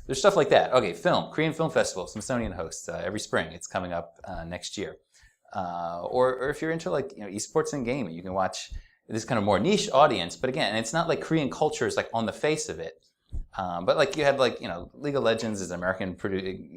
There's stuff like that. Okay, Korean Film Festival, Smithsonian hosts every spring. It's coming up next year. Or if you're into like esports and gaming, you can watch this kind of more niche audience. But again, it's not like Korean culture is like on the face of it. But like you had like League of Legends is an American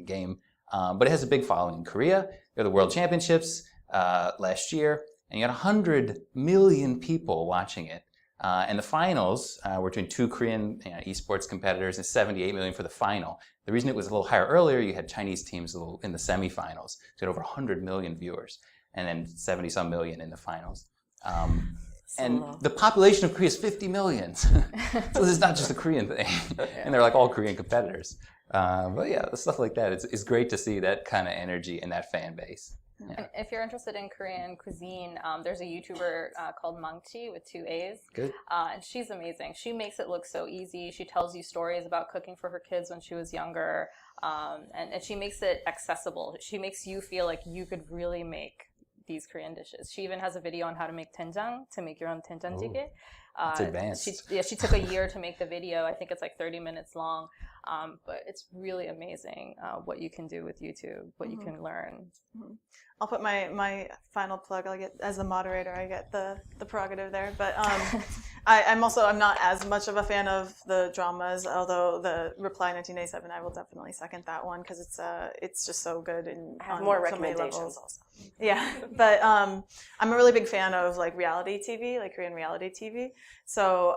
game, but it has a big following in Korea. You had the World Championships last year, and you had 100 million people watching it. And the finals were between two Korean esports competitors, and 78 million for the final. The reason it was a little higher earlier, you had Chinese teams in the semifinals. So you had over 100 million viewers, and then 70-some million in the finals. And the population of Korea is 50 million. So this is not just a Korean thing. And they're like all Korean competitors. But yeah, stuff like that. It's great to see that kind of energy in that fan base. Yeah. And if you're interested in Korean cuisine, there's a YouTuber called Mangchi with 2 A's. Good. And she's amazing. She makes it look so easy. She tells you stories about cooking for her kids when she was younger. And she makes it accessible. She makes you feel like you could really make these Korean dishes. She even has a video on how to make doenjang, to make your own doenjang jjigae. It's advanced. She took a year to make the video. I think it's like 30 minutes long. But it's really amazing what you can do with YouTube, what you can learn. I'll put my final plug. I'll get, as the moderator, I get the prerogative there. But I'm not as much of a fan of the dramas, although the Reply 1987, I will definitely second that one because it's just so good. And I have more recommendations also. Yeah, but I'm a really big fan of like reality TV, like Korean reality TV. So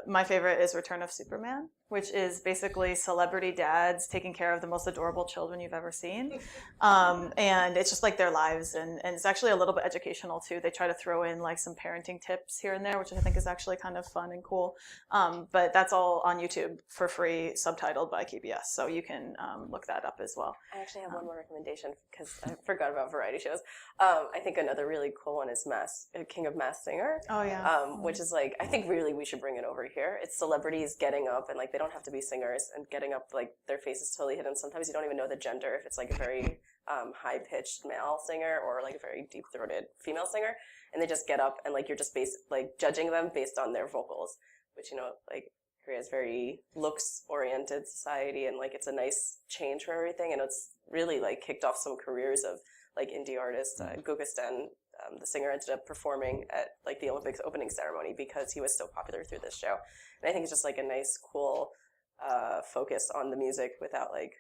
my favorite is Return of Superman, which is basically celebrity dads taking care of the most adorable children you've ever seen. And it's just like their lives, and it's actually a little bit educational too. They try to throw in like some parenting tips here and there, which I think is actually kind of fun and cool. But that's all on YouTube for free, subtitled by KBS, so you can look that up as well. I actually have one more recommendation because I forgot about variety shows. I think another really cool one is King of Masked Singer. Oh yeah. Which is like, I think really we should bring it over here. It's celebrities getting up, and like they don't have to be singers, and getting up like their face is totally hidden. Sometimes you don't even know the gender, if it's like a very high-pitched male singer or like a very deep-throated female singer, and they just get up and like you're just judging them based on their vocals, which like Korea is very looks-oriented society, and like it's a nice change for everything, and it's really like kicked off some careers of like indie artists. Gugustan the singer ended up performing at like the Olympics opening ceremony because he was so popular through this show. And I think it's just like a nice, cool focus on the music without like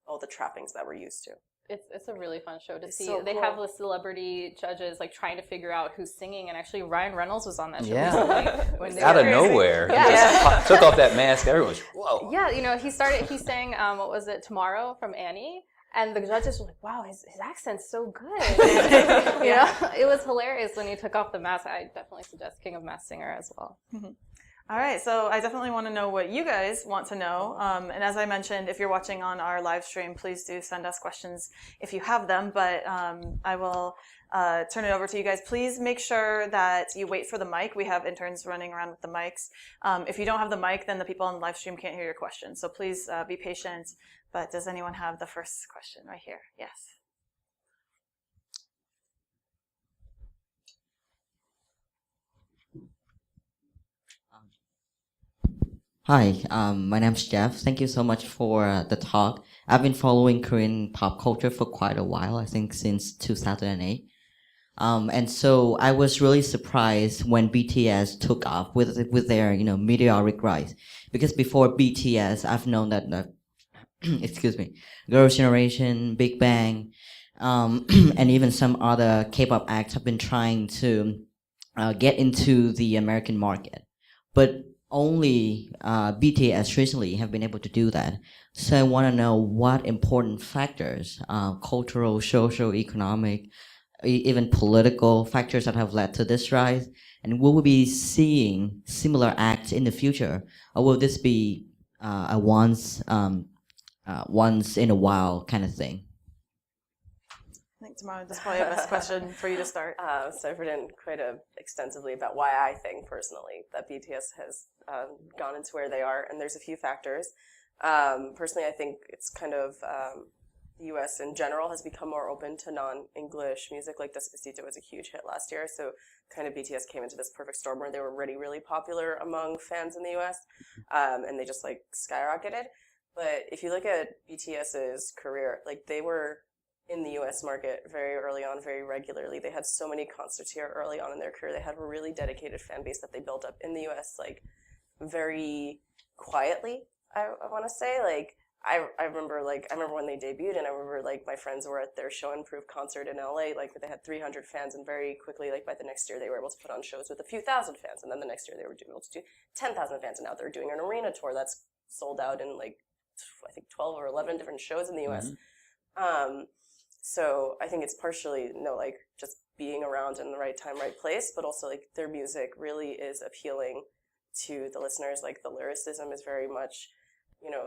all the trappings that we're used to. It's a really fun show to see. so They cool. have the celebrity judges like trying to figure out who's singing, and actually Ryan Reynolds was on that show Yeah. recently. When they Out of were- nowhere, Yeah. he just took off that mask. Everyone was, whoa. Yeah, he sang what was it, Tomorrow from Annie, and the judges were like, wow, his accent's so good. It was hilarious when he took off the mask. I definitely suggest King of Masked Singer as well. All right, so I definitely want to know what you guys want to know. And as I mentioned, if you're watching on our live stream, please do send us questions if you have them. But I will turn it over to you guys. Please make sure that you wait for the mic. We have interns running around with the mics. If you don't have the mic, then the people on the live stream can't hear your question. So please be patient. But does anyone have the first question right here? Yes. Hi, my name's Jeff. Thank you so much for the talk. I've been following Korean pop culture for quite a while, I think since 2008. And so I was really surprised when BTS took off with their, meteoric rise. Because before BTS, I've known that excuse me, Girls' Generation, Big Bang, and even some other K-pop acts have been trying to get into the American market. But only BTS recently have been able to do that. So I want to know what important factors, cultural, social, economic, even political factors that have led to this rise, and will we be seeing similar acts in the future, or will this be a once in a while kind of thing? I think tomorrow that's probably the best question for you to start. So I've written quite extensively about why I think personally that BTS has gone into where they are, and there's a few factors. Personally, I think it's kind of the U.S. in general has become more open to non-English music. Like Despacito was a huge hit last year, so kind of BTS came into this perfect storm where they were already really popular among fans in the U.S. And they just like skyrocketed. But if you look at BTS's career, like they were in the U.S. market very early on, very regularly. They had so many concerts here early on in their career. They had a really dedicated fan base that they built up in the U.S. like very quietly. I want to say like I remember when they debuted, and I remember like my friends were at their Show and Prove concert in LA. Like they had 300 fans, and very quickly, like by the next year, they were able to put on shows with a few thousand fans, and then the next year they were able to do 10,000 fans, and now they're doing an arena tour that's sold out in like I think 12 or 11 different shows in the U.S. So I think it's partially, like just being around in the right time, right place, but also like their music really is appealing to the listeners. Like the lyricism is very much,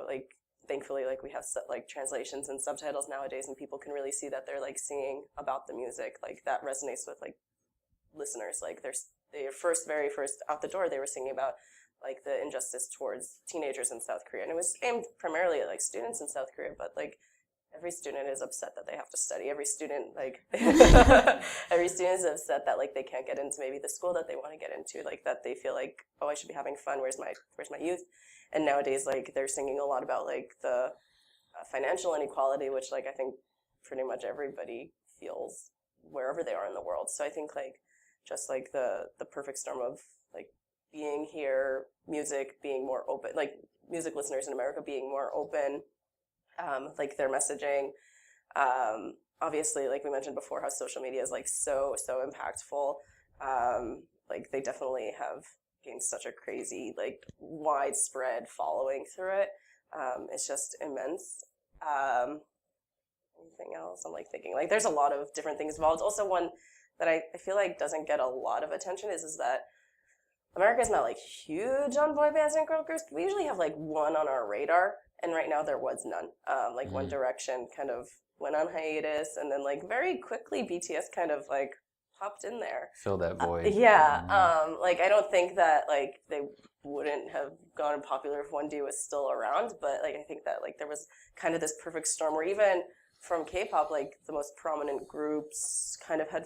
like thankfully like we have like translations and subtitles nowadays, and people can really see that they're like singing about the music. Like that resonates with like listeners. Like very first out the door, they were singing about like the injustice towards teenagers in South Korea, and it was aimed primarily at like students in South Korea, but like every student is upset that they have to study. Every student every student is upset that like they can't get into maybe the school that they want to get into, like that they feel like, oh, I should be having fun. Where's my youth? And nowadays, like they're singing a lot about like the financial inequality, which like I think pretty much everybody feels wherever they are in the world. So I think like just like the perfect storm of like being here, music being more open, like music listeners in America being more open. Like their messaging, obviously, like we mentioned before, how social media is like so impactful. Like they definitely have gained such a crazy, like widespread following through it. It's just immense. Anything else? I'm like thinking like there's a lot of different things involved. Also, one that I feel like doesn't get a lot of attention is that America's not like huge on boy bands and girl groups. We usually have like one on our radar. And right now there was none. Like One Direction kind of went on hiatus, and then like very quickly BTS kind of like popped in there. Fill that void. Like I don't think that like they wouldn't have gone popular if 1D was still around, but like I think that like there was kind of this perfect storm where even from K-pop, like the most prominent groups kind of had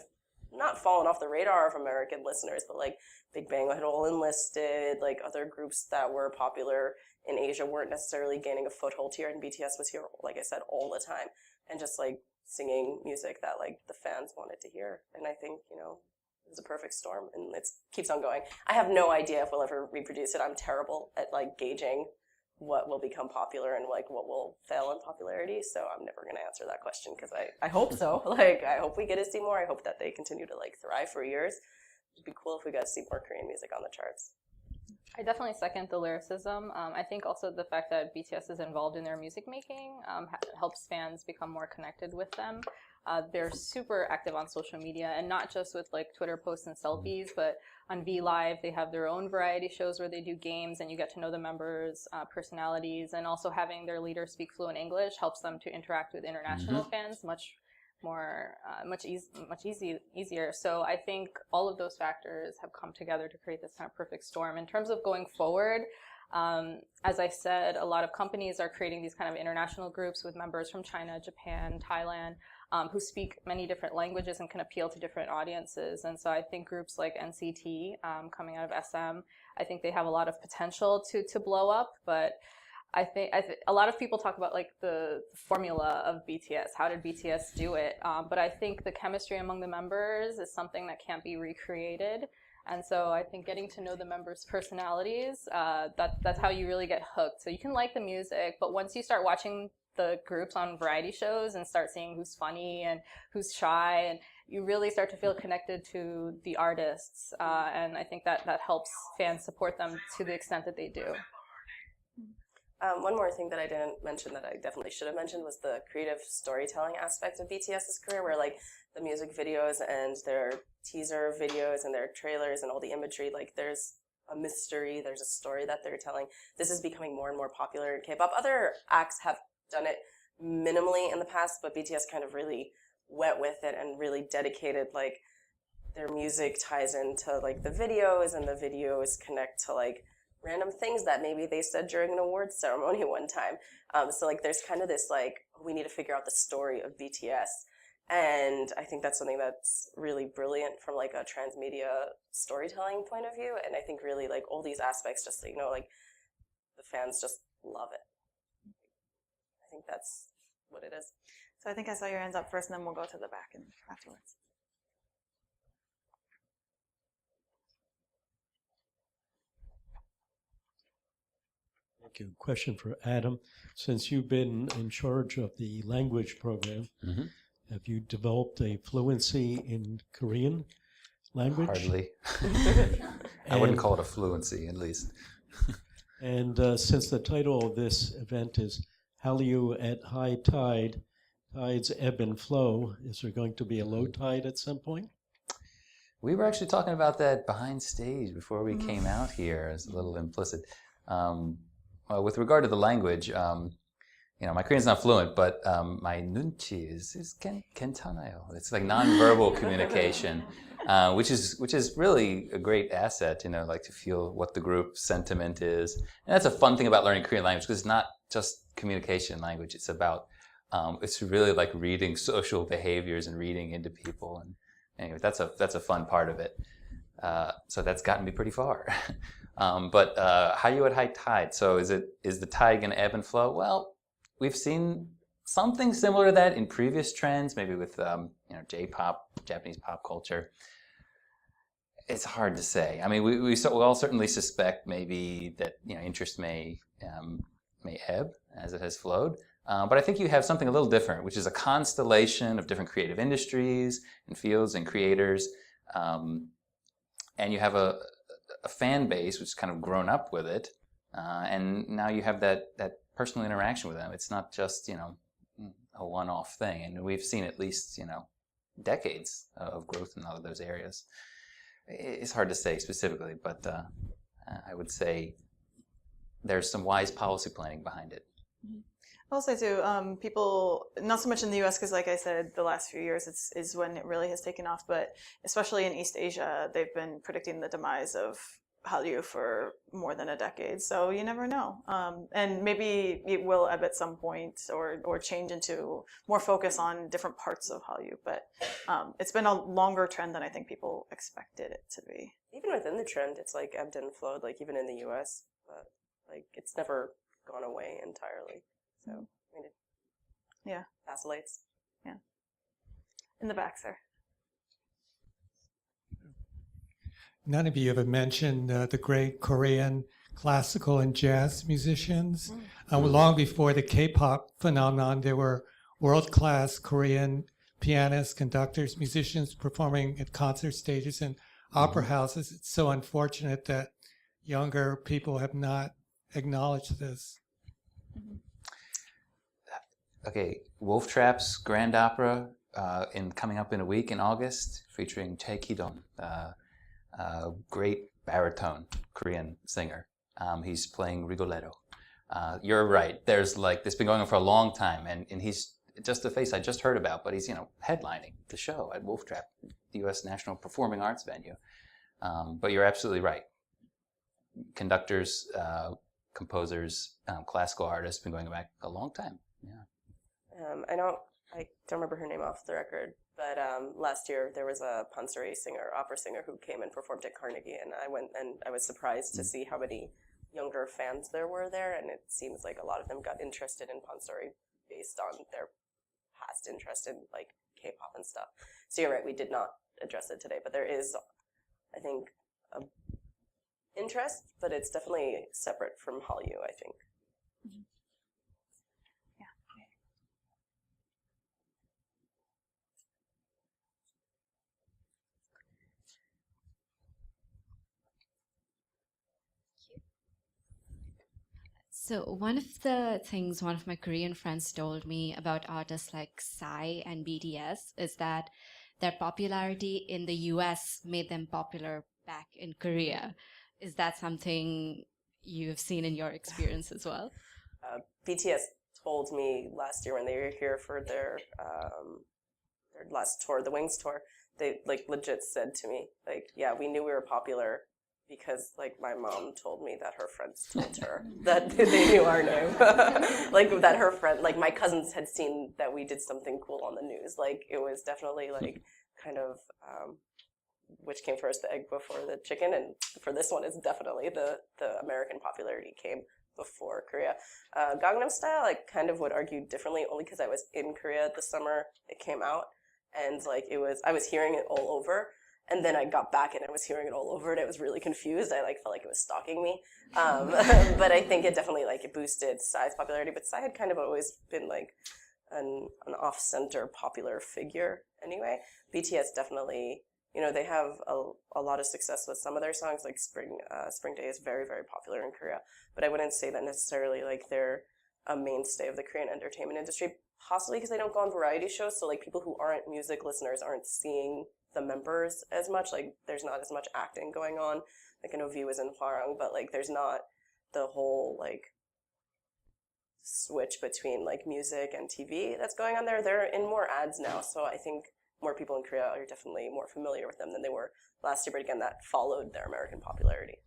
not fallen off the radar of American listeners, but like Big Bang had all enlisted, like other groups that were popular in Asia weren't necessarily gaining a foothold here, and BTS was here, like I said, all the time. And just like singing music that like the fans wanted to hear. And I think, you know, it was a perfect storm, and it keeps on going. I have no idea if we'll ever reproduce it. I'm terrible at like gauging what will become popular and like what will fail in popularity. So I'm never going to answer that question because I hope so. Like, I hope we get to see more. I hope that they continue to like thrive for years. It'd be cool if we got to see more Korean music on the charts. I definitely second the lyricism. I think also the fact that BTS is involved in their music making helps fans become more connected with them. They're super active on social media, and not just with like Twitter posts and selfies, but on V Live they have their own variety shows where they do games and you get to know the members' personalities, and also having their leader speak fluent English helps them to interact with international fans much easier. So I think all of those factors have come together to create this kind of perfect storm. In terms of going forward, as I said, a lot of companies are creating these kind of international groups with members from China, Japan, Thailand, who speak many different languages and can appeal to different audiences. And so I think groups like NCT, coming out of SM, I think they have a lot of potential to blow up, but I think a lot of people talk about like the formula of BTS. How did BTS do it? But I think the chemistry among the members is something that can't be recreated. And so I think getting to know the members' personalities, that's how you really get hooked. So you can like the music, but once you start watching the groups on variety shows and start seeing who's funny and who's shy, and you really start to feel connected to the artists. And I think that helps fans support them to the extent that they do. One more thing that I didn't mention that I definitely should have mentioned was the creative storytelling aspect of BTS's career, where like the music videos and their teaser videos and their trailers and all the imagery, like there's a mystery, there's a story that they're telling. This is becoming more and more popular in K-pop. Other acts have done it minimally in the past, but BTS kind of really went with it and really dedicated, like their music ties into like the videos, and the videos connect to like random things that maybe they said during an awards ceremony one time. So like there's kind of this like, we need to figure out the story of BTS. And I think that's something that's really brilliant from like a transmedia storytelling point of view. And I think really like all these aspects, just, you know, like the fans just love it. I think that's what it is. So I think I saw your hands up first, and then we'll go to the back and afterwards. Thank you. Question for Adam. Since you've been in charge of the language program, have you developed a fluency in Korean language? Hardly. I wouldn't call it a fluency, at least. And since the title of this event is Hallyu at High Tide, tides ebb and flow, is there going to be a low tide at some point? We were actually talking about that behind stage before we came out here. It's a little implicit. With regard to the language, you know, my Korean's not fluent, but my nunchi is 괜찮아요. It's like nonverbal communication, which is really a great asset, you know, like to feel what the group sentiment is. And that's a fun thing about learning Korean language, because it's not just communication language. It's about, it's really like reading social behaviors and reading into people. And anyway, that's a fun part of it. So that's gotten me pretty far. But Hallyu at high tide. So is the tide going to ebb and flow? Well, we've seen something similar to that in previous trends, maybe with you know, J-pop, Japanese pop culture. It's hard to say. I mean, we all certainly suspect maybe that, you know, interest may ebb as it has flowed. But I think you have something a little different, which is a constellation of different creative industries and fields and creators. And you have a fan base which has kind of grown up with it, and now you have that personal interaction with them. It's not just, you know, a one-off thing, and we've seen at least, you know, decades of growth in all of those areas. It's hard to say specifically, but I would say there's some wise policy planning behind it. I'll say too, people, not so much in the US, because like I said, the last few years is when it really has taken off, but especially in East Asia, they've been predicting the demise of Hallyu for more than a decade, so you never know. And maybe it will ebb at some point, or change into more focus on different parts of Hallyu, but it's been a longer trend than I think people expected it to be. Even within the trend, it's like ebbed and flowed, like even in the US, but like it's never gone away entirely. So, I mean, it vacillates. Yeah. In the back, sir. None of you have mentioned the great Korean classical and jazz musicians. Long before the K-pop phenomenon, there were world-class Korean pianists, conductors, musicians performing at concert stages and opera houses. It's so unfortunate that younger people have not acknowledged this. Okay, Wolf Trap's Grand Opera coming up in a week in August, featuring Tae Ki-dong, great baritone Korean singer. He's playing Rigoletto. You're right. There's like this been going on for a long time, and he's just a face I just heard about, but he's headlining the show at Wolf Trap, the U.S. National Performing Arts venue. But you're absolutely right. Conductors, composers, classical artists been going back a long time. Yeah. I don't remember her name off the record, but last year there was a pansori singer, opera singer, who came and performed at Carnegie, and I went and I was surprised to see how many younger fans there were there, and it seems like a lot of them got interested in pansori based on their past interest in like K-pop and stuff. So you're right, we did not address it today, but there is, I think, a interest, but it's definitely separate from Hallyu, I think. So one of the things one of my Korean friends told me about artists like Psy and BTS is that their popularity in the US made them popular back in Korea. Is that something you've seen in your experience as well? BTS told me last year when they were here for their last tour, the Wings tour, they like legit said to me, like, yeah, we knew we were popular because like my mom told me that her friends told her that they knew our name. Like that her friend, like my cousins had seen that we did something cool on the news. Like it was definitely like kind of which came first, the egg before the chicken, and for this one it's definitely the American popularity came before Korea. Gangnam Style, I kind of would argue differently, only because I was in Korea the summer it came out, and like I was hearing it all over. And then I got back and I was hearing it all over and I was really confused. I like felt like it was stalking me. But I think it definitely like it boosted Psy's popularity. But Psy had kind of always been like an off-center popular figure anyway. BTS definitely, they have a lot of success with some of their songs. Like Spring Day is very, very popular in Korea. But I wouldn't say that necessarily like they're a mainstay of the Korean entertainment industry. Possibly because they don't go on variety shows. So like people who aren't music listeners aren't seeing the members as much. Like there's not as much acting going on. Like I know V was in Hwarang, but like there's not the whole like switch between like music and TV that's going on there. They're in more ads now, so I think more people in Korea are definitely more familiar with them than they were last year, but again that followed their American popularity.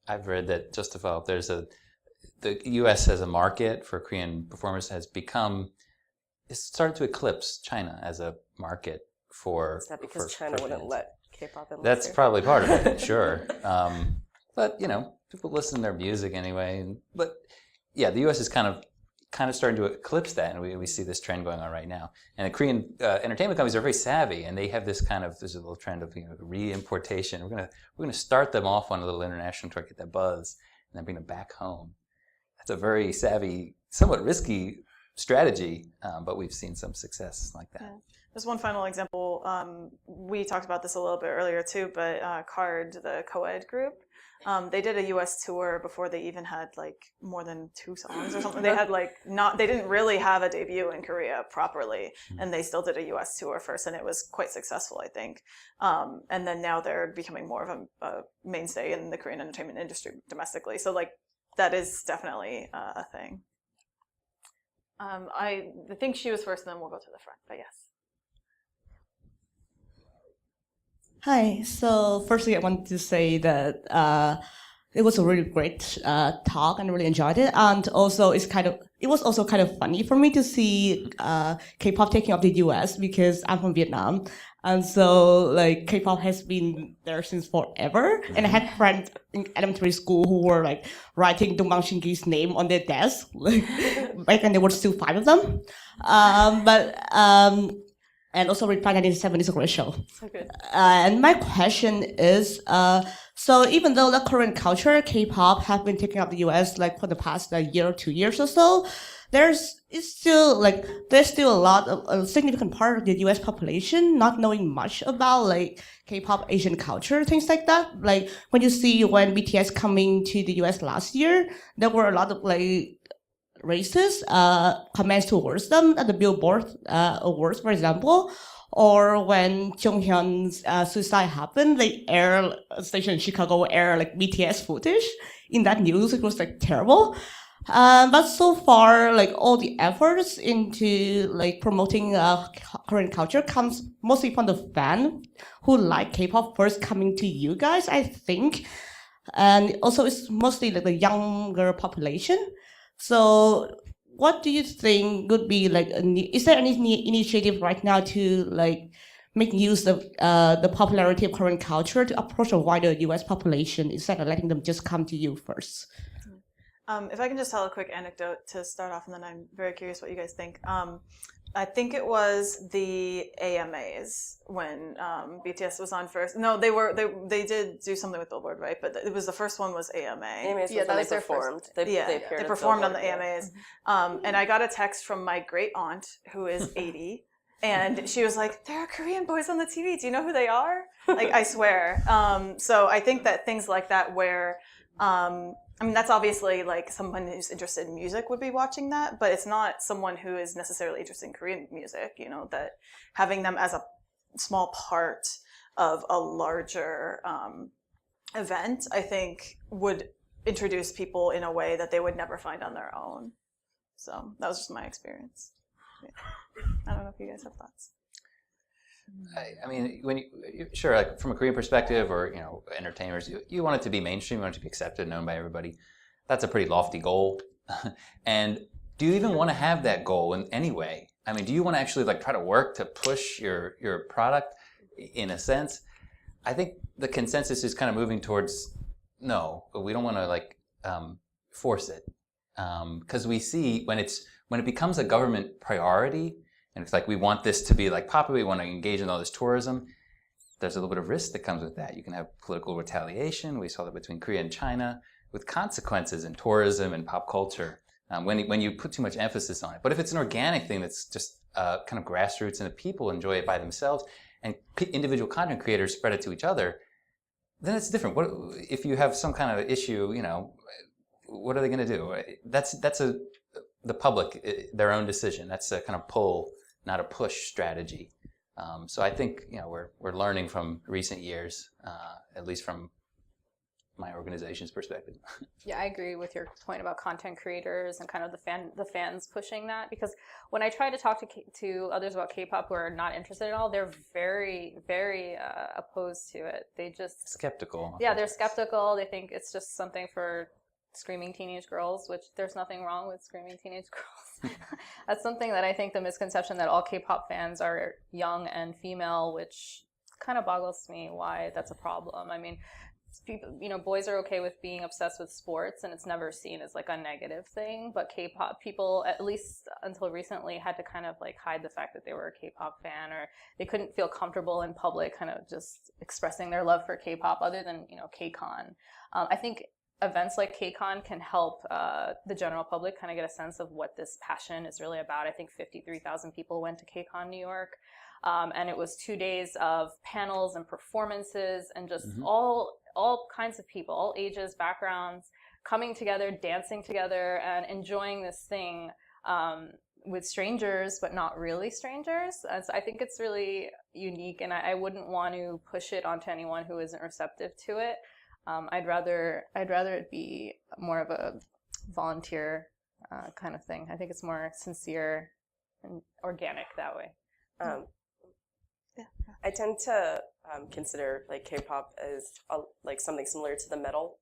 I've read that, just to follow up, the US as a market for Korean performers it's started to eclipse China as a market for. Is that because China wouldn't let K-pop in? That's probably part of it, sure. But people listen to their music anyway. But yeah, the US is kind of starting to eclipse that, and we see this trend going on right now. And the Korean entertainment companies are very savvy, and they have there's a little trend of re-importation. We're gonna start them off on a little international tour, get that buzz, and then bring them back home. That's a very savvy, somewhat risky strategy, but we've seen some success like that. Yeah. There's one final example. We talked about this a little bit earlier too, but Card, the co-ed group, they did a U.S. tour before they even had like more than 2 songs or something. They had they didn't really have a debut in Korea properly, and they still did a U.S. tour first, and it was quite successful, I think. And then now they're becoming more of a mainstay in the Korean entertainment industry domestically. So like that is definitely a thing. I think she was first, and then we'll go to the front. But yes. Hi. So firstly, I wanted to say that it was a really great talk, and I really enjoyed it. And also, it was also kind of funny for me to see K-pop taking off the US because I'm from Vietnam, and so like K-pop has been there since forever. And I had friends in elementary school who were like writing Dongbang Shingi's name on their desk, like back when there were still 5 of them. and also Reply 1987 is a great show. So good. And my question is, so even though the Korean culture, K-pop, have been taking up the U.S. like for the past year or 2 years or so, there's still a lot of a significant part of the U.S. population not knowing much about like K-pop, Asian culture, things like that. Like when BTS coming to the U.S. last year, there were a lot of like racist comments towards them at the Billboard awards, for example. Or when Jonghyun's suicide happened, a station in Chicago air like BTS footage in that news. It was like terrible. But so far, like all the efforts into like promoting Korean culture comes mostly from the fan who like K-pop first coming to you guys, I think. And also it's mostly like the younger population. So what do you think would be like, is there any initiative right now to like make use of the popularity of Korean culture to approach a wider US population instead of letting them just come to you first? If I can just tell a quick anecdote to start off, and then I'm very curious what you guys think. I think it was the AMAs when BTS was on first. No, they did do something with Billboard, right? But it was the first one was AMA. AMAs Yeah, was that when was they their performed. first. They performed on the AMAs. And I got a text from my great aunt who is 80. And she was like, there are Korean boys on the TV. Do you know who they are? Like, I swear. So I think that things like that where, I mean, that's obviously like someone who's interested in music would be watching that, but it's not someone who is necessarily interested in Korean music, you know, that having them as a small part of a larger event, I think would introduce people in a way that they would never find on their own. So that was just my experience. Yeah. I don't know if you guys have thoughts. I mean, when sure, like from a Korean perspective, or entertainers, you want it to be mainstream, you want it to be accepted, known by everybody. That's a pretty lofty goal. And do you even want to have that goal in any way? I mean, do you want to actually like try to work to push your product in a sense? I think the consensus is kind of moving towards no, but we don't want to like force it, because we see when it becomes a government priority. And it's like, we want this to be like popular, we want to engage in all this tourism. There's a little bit of risk that comes with that. You can have political retaliation. We saw that between Korea and China, with consequences in tourism and pop culture when you put too much emphasis on it. But if it's an organic thing that's just kind of grassroots and the people enjoy it by themselves and individual content creators spread it to each other, then it's different. What if you have some kind of issue, what are they going to do? That's the public, their own decision. That's a kind of pull, not a push strategy. So I think we're learning from recent years, at least from my organization's perspective. Yeah, I agree with your point about content creators and kind of the fans pushing that, because when I try to talk to others about K-pop who are not interested at all, they're very, very opposed to it. They just skeptical. Yeah, they're skeptical. They think it's just something for screaming teenage girls, which there's nothing wrong with screaming teenage girls. That's something that I think the misconception that all K-pop fans are young and female, which kind of boggles me why that's a problem. I mean, people, boys are okay with being obsessed with sports, and it's never seen as like a negative thing. But K-pop people, at least until recently, had to kind of like hide the fact that they were a K-pop fan, or they couldn't feel comfortable in public kind of just expressing their love for K-pop other than, K-Con. I think events like K-Con can help the general public kind of get a sense of what this passion is really about. I think 53,000 people went to K-Con New York. And it was 2 days of panels and performances and just all kinds of people, all ages, backgrounds, coming together, dancing together, and enjoying this thing with strangers, but not really strangers. And so I think it's really unique, and I wouldn't want to push it onto anyone who isn't receptive to it. I'd rather it be more of a volunteer kind of thing. I think it's more sincere and organic that way. I tend to consider like K-pop as like something similar to the metal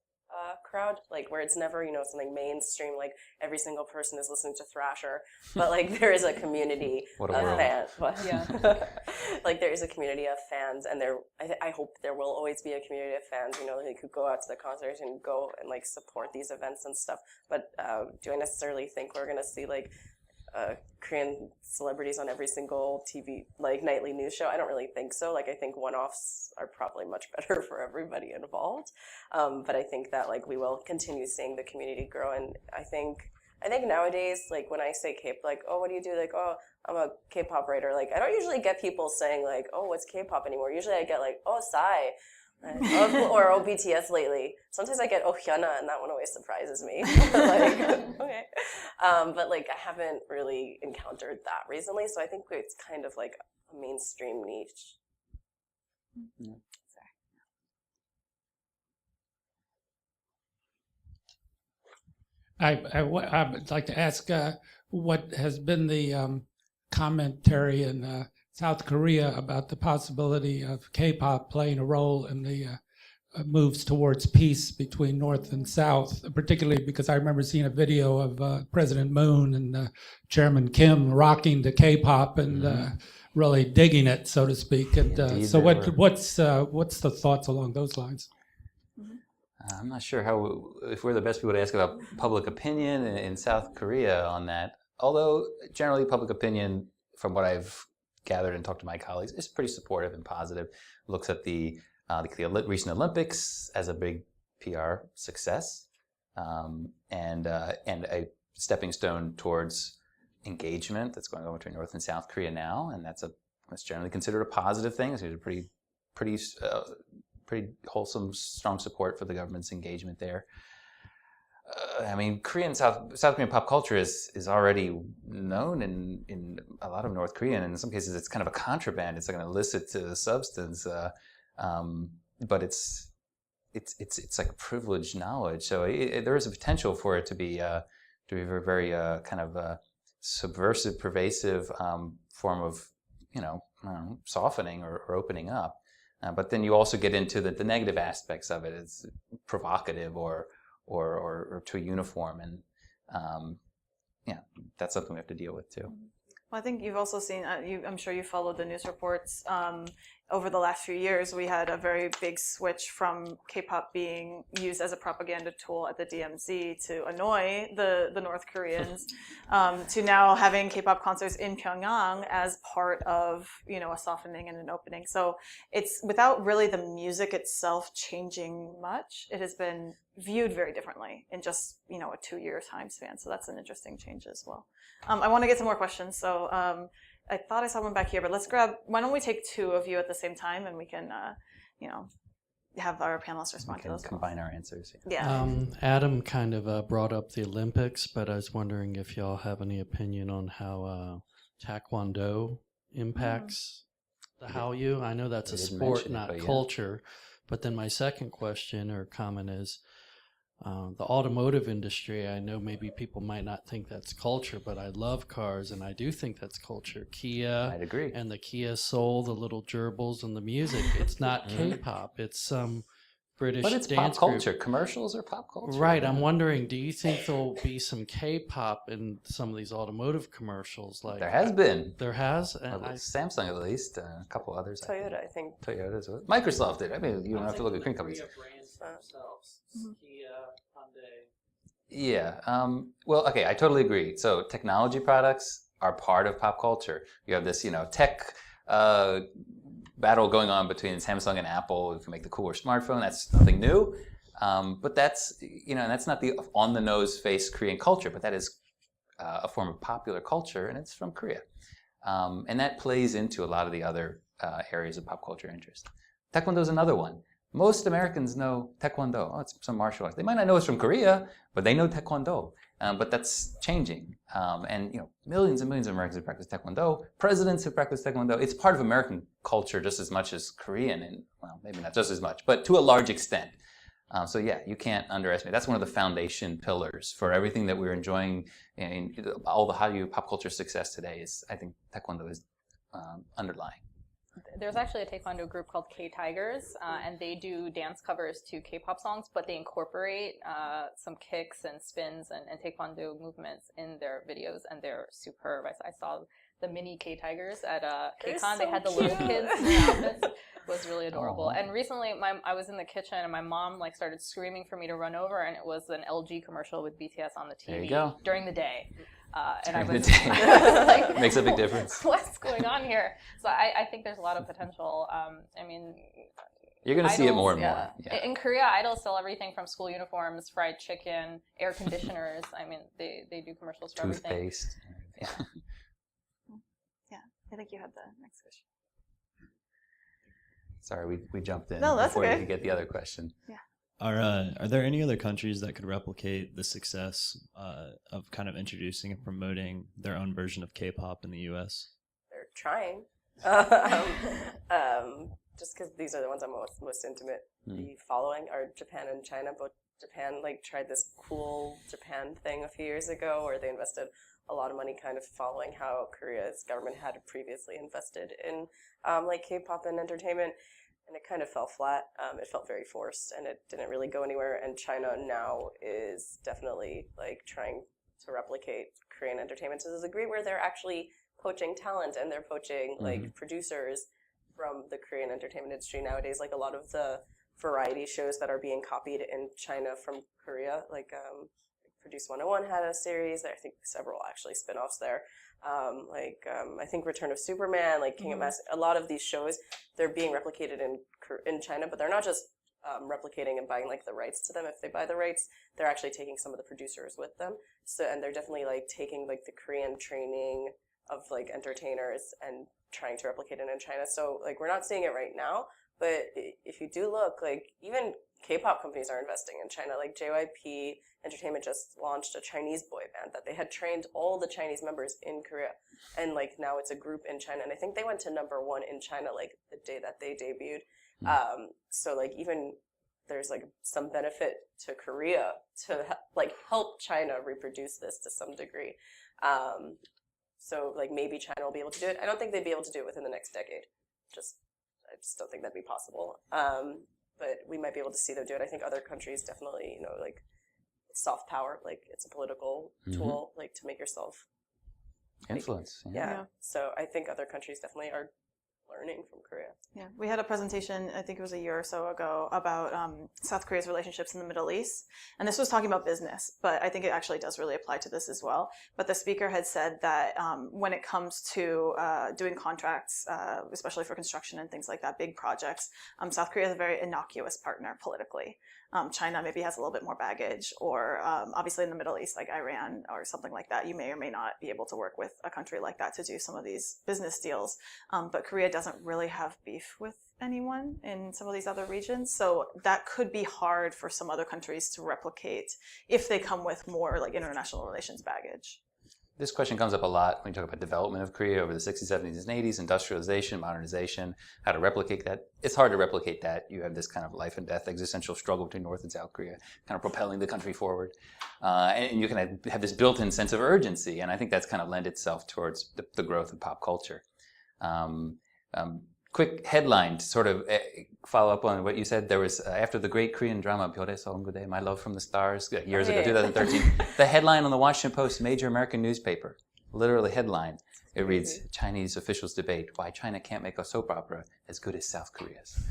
crowd, like where it's never something mainstream, like every single person is listening to Thrasher, but like there is a community of fans. Yeah. Like there is a community of fans, and I hope there will always be a community of fans, like who go out to the concerts and go and like support these events and stuff. But do I necessarily think we're gonna see like Korean celebrities on every single TV, like nightly news show. I don't really think so. Like, I think one-offs are probably much better for everybody involved. But I think that like we will continue seeing the community grow. And I think nowadays, like when I say K-pop, like, oh, what do you do? Like, oh, I'm a K-pop writer. Like, I don't usually get people saying like, oh, what's K-pop anymore? Usually I get like, oh, Psy. Or oh, BTS lately. Sometimes I get oh Hyuna, and that one always surprises me. Like, okay. But like I haven't really encountered that recently, so I think it's kind of like a mainstream niche. Yeah. I would like to ask what has been the commentary in South Korea about the possibility of K-pop playing a role in the moves towards peace between North and South, particularly because I remember seeing a video of President Moon and Chairman Kim rocking to K-pop and really digging it, so to speak. And so, what's the thoughts along those lines? I'm not sure if we're the best people to ask about public opinion in South Korea on that. Although generally public opinion, from what I've gathered and talked to my colleagues, is pretty supportive and positive. Looks at the recent Olympics as a big PR success and a stepping stone towards engagement that's going on between North and South Korea now, and that's generally considered a positive thing. So there's a pretty wholesome, strong support for the government's engagement there. I mean, South Korean pop culture is already known in a lot of North Korean, and in some cases it's kind of a contraband. It's like an illicit substance, but it's like a privileged knowledge. So there is a potential for it to be very, very kind of subversive, pervasive form of softening or opening up. But then you also get into the negative aspects of it. It's provocative or too uniform, and that's something we have to deal with too. Well, I think you've also seen, I'm sure you followed the news reports over the last few years. We had a very big switch from K-pop being used as a propaganda tool at the DMZ to annoy the North Koreans, to now having K-pop concerts in Pyongyang as part of a softening and an opening. So it's without really the music itself changing much. It has been viewed very differently in just a 2-year time span. So that's an interesting change as well. I want to get some more questions. So I thought I saw one back here, but why don't we take 2 of you at the same time, and we can, have our panelists respond to those. Combine our answers. Yeah. Adam kind of brought up the Olympics, but I was wondering if y'all have any opinion on how Taekwondo impacts the Hallyu. I know that's a sport, not culture. But then my second question or comment is, the automotive industry, I know maybe people might not think that's culture, but I love cars, and I do think that's culture. Kia, I'd agree. And the Kia Soul, the little gerbils, and the music. It's not K-pop. It's some British but it's dance pop culture. group. Commercials are pop culture. Right. I'm wondering, do you think there'll be some K-pop in some of these automotive commercials? Like There has been. There has? Samsung at least, a couple others. Toyota, I think. Toyota as well. Microsoft did. I mean, you don't have to look at Korean companies. brands themselves. Kia, Hyundai. Yeah. Well, okay, I totally agree. So technology products are part of pop culture. You have this, tech battle going on between Samsung and Apple. Who can make the cooler smartphone? That's nothing new. But that's, that's not the on-the-nose face Korean culture, but that is a form of popular culture, and it's from Korea. And that plays into a lot of the other areas of pop culture interest. Taekwondo is another one. Most Americans know Taekwondo. Oh, it's some martial arts. They might not know it's from Korea, but they know Taekwondo. But that's changing. And millions and millions of Americans who practice Taekwondo, presidents who practice Taekwondo. It's part of American culture just as much as Korean, and well, maybe not just as much, but to a large extent. So yeah, you can't underestimate. That's one of the foundation pillars for everything that we're enjoying in all the Hallyu pop culture success today. Is I think Taekwondo is underlying. There's actually a Taekwondo group called K-Tigers, and they do dance covers to K-pop songs, but they incorporate some kicks and spins and Taekwondo movements in their videos, and they're superb. I saw the mini K-Tigers at KCON. They had the little kids in their outfits. It was really adorable. And recently, I was in the kitchen, and my mom started screaming for me to run over, and it was an LG commercial with BTS on the TV during the day. And I During was the day. like, Makes a big difference. What's going on here? So I think there's a lot of potential. I mean, You're going to see it more and yeah. more. Yeah. In Korea, idols sell everything from school uniforms, fried chicken, air conditioners. I mean, they do commercials for everything. Toothpaste. Yeah. Yeah, I think you had the next question. Sorry, we jumped in No, that's before okay. you could get the other question. Yeah. Are there any other countries that could replicate the success of kind of introducing and promoting their own version of K-pop in the U.S.? They're trying. Just because these are the ones I'm most intimately following are Japan and China. But Japan tried this cool Japan thing a few years ago where they invested a lot of money kind of following how Korea's government had previously invested in K-pop and entertainment. And it kind of fell flat. It felt very forced, and it didn't really go anywhere. And China now is definitely trying to replicate Korean entertainment to the degree where they're actually poaching talent and they're poaching producers from the Korean entertainment industry nowadays. Like a lot of the variety shows that are being copied in China from Korea, Produce 101 had a series. I think several actually spin-offs there. I think Return of Superman, King of Mass. A lot of these shows, they're being replicated in China, but they're not just replicating and buying the rights to them. If they buy the rights, they're actually taking some of the producers with them. So, and they're definitely taking the Korean training of entertainers and trying to replicate it in China. So we're not seeing it right now, but if you do look, even K-pop companies are investing in China. JYP Entertainment just launched a Chinese boy band that they had trained all the Chinese members in Korea. And now it's a group in China. And I think they went to #1 in China the day that they debuted. So even there's some benefit to Korea to help China reproduce this to some degree. So maybe China will be able to do it. I don't think they'd be able to do it within the next decade. I just don't think that'd be possible. But we might be able to see them do it. I think other countries definitely, it's soft power, it's a political tool, to make yourself Influence. yeah. So I think other countries definitely are learning from Korea. Yeah, we had a presentation, I think it was a year or so ago, about South Korea's relationships in the Middle East. And this was talking about business, but I think it actually does really apply to this as well. But the speaker had said that when it comes to doing contracts, especially for construction and things like that, big projects, South Korea is a very innocuous partner politically. China maybe has a little bit more baggage, or obviously in the Middle East, like Iran or something like that, you may or may not be able to work with a country like that to do some of these business deals. But Korea doesn't really have beef with anyone in some of these other regions. So that could be hard for some other countries to replicate if they come with more international relations baggage. This question comes up a lot when you talk about development of Korea over the 60s, 70s, and 80s, industrialization, modernization, how to replicate that. It's hard to replicate that. You have this kind of life and death existential struggle between North and South Korea, kind of propelling the country forward. And you can have this built-in sense of urgency, and I think that's kind of lend itself towards the growth of pop culture. Quick headline to sort of follow up on what you said. There was, after the great Korean drama, 별에서 온 그대, My Love from the Stars, years ago, 2013, the headline on the Washington Post, major American newspaper, literally headline, it reads, Chinese officials debate why China can't make a soap opera as good as South Korea's.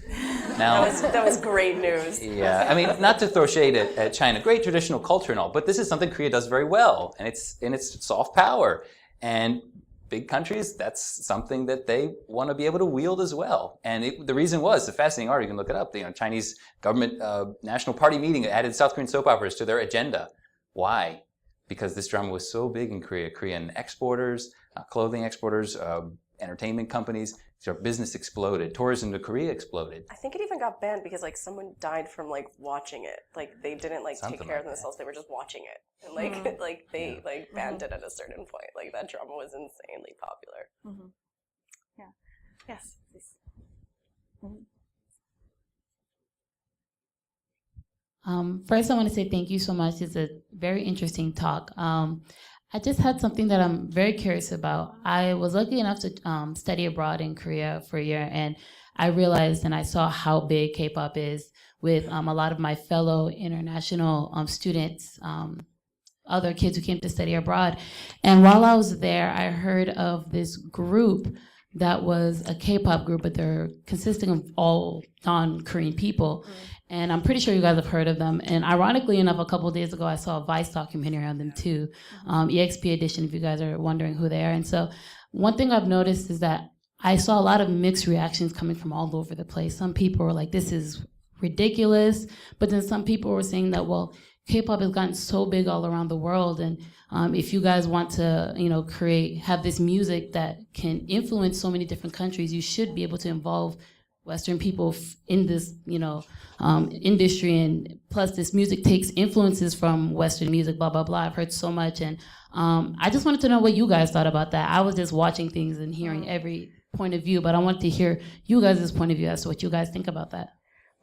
Now, that was great news. Yeah, I mean, not to throw shade at China, great traditional culture and all, but this is something Korea does very well, and it's in its soft power. And big countries, that's something that they want to be able to wield as well. And the reason was, the fascinating article, you can look it up, the Chinese government national party meeting added South Korean soap operas to their agenda. Why? Because this drama was so big in Korea. Korean exporters, clothing exporters, entertainment companies, their business exploded. Tourism to Korea exploded. I think it even got banned because someone died from watching it. They didn't Something take care of like themselves. They were just watching it. And they banned it at a certain point. That drama was insanely popular. Mm-hmm. Yeah. Yes, please. First, I want to say thank you so much. It's a very interesting talk. I just had something that I'm very curious about. I was lucky enough to study abroad in Korea for a year, and I realized and I saw how big K-pop is with a lot of my fellow international students, other kids who came to study abroad. And while I was there, I heard of this group that was a K-pop group, but they're consisting of all non-Korean people. And I'm pretty sure you guys have heard of them. And ironically enough, a couple of days ago, I saw a Vice documentary on them too, EXP edition, if you guys are wondering who they are. And so one thing I've noticed is that I saw a lot of mixed reactions coming from all over the place. Some people were like, this is ridiculous. But then some people were saying that, well, K-pop has gotten so big all around the world, and if you guys want to, have this music that can influence so many different countries, you should be able to involve Western people in this, industry. And plus, this music takes influences from Western music. Blah blah blah. I've heard so much, and I just wanted to know what you guys thought about that. I was just watching things and hearing every point of view, but I wanted to hear you guys' point of view as to what you guys think about that.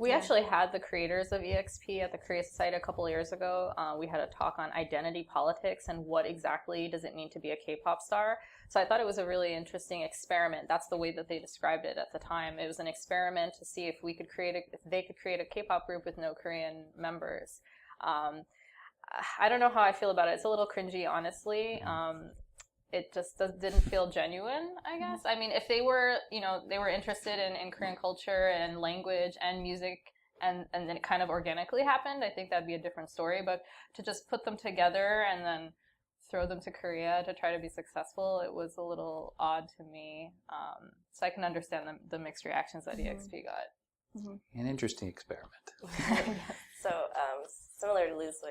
We actually had the creators of EXP at the Korea Society a couple of years ago. We had a talk on identity politics and what exactly does it mean to be a K-pop star. So I thought it was a really interesting experiment. That's the way that they described it at the time. It was an experiment to see if they could create a K-pop group with no Korean members. I don't know how I feel about it. It's a little cringy, honestly. It just didn't feel genuine, I guess. I mean, if they were, they were interested in Korean culture and language and music, and then it kind of organically happened, I think that'd be a different story. But to just put them together and then throw them to Korea to try to be successful, it was a little odd to me. So I can understand the mixed reactions that EXP got. An interesting experiment. So similar to Liz,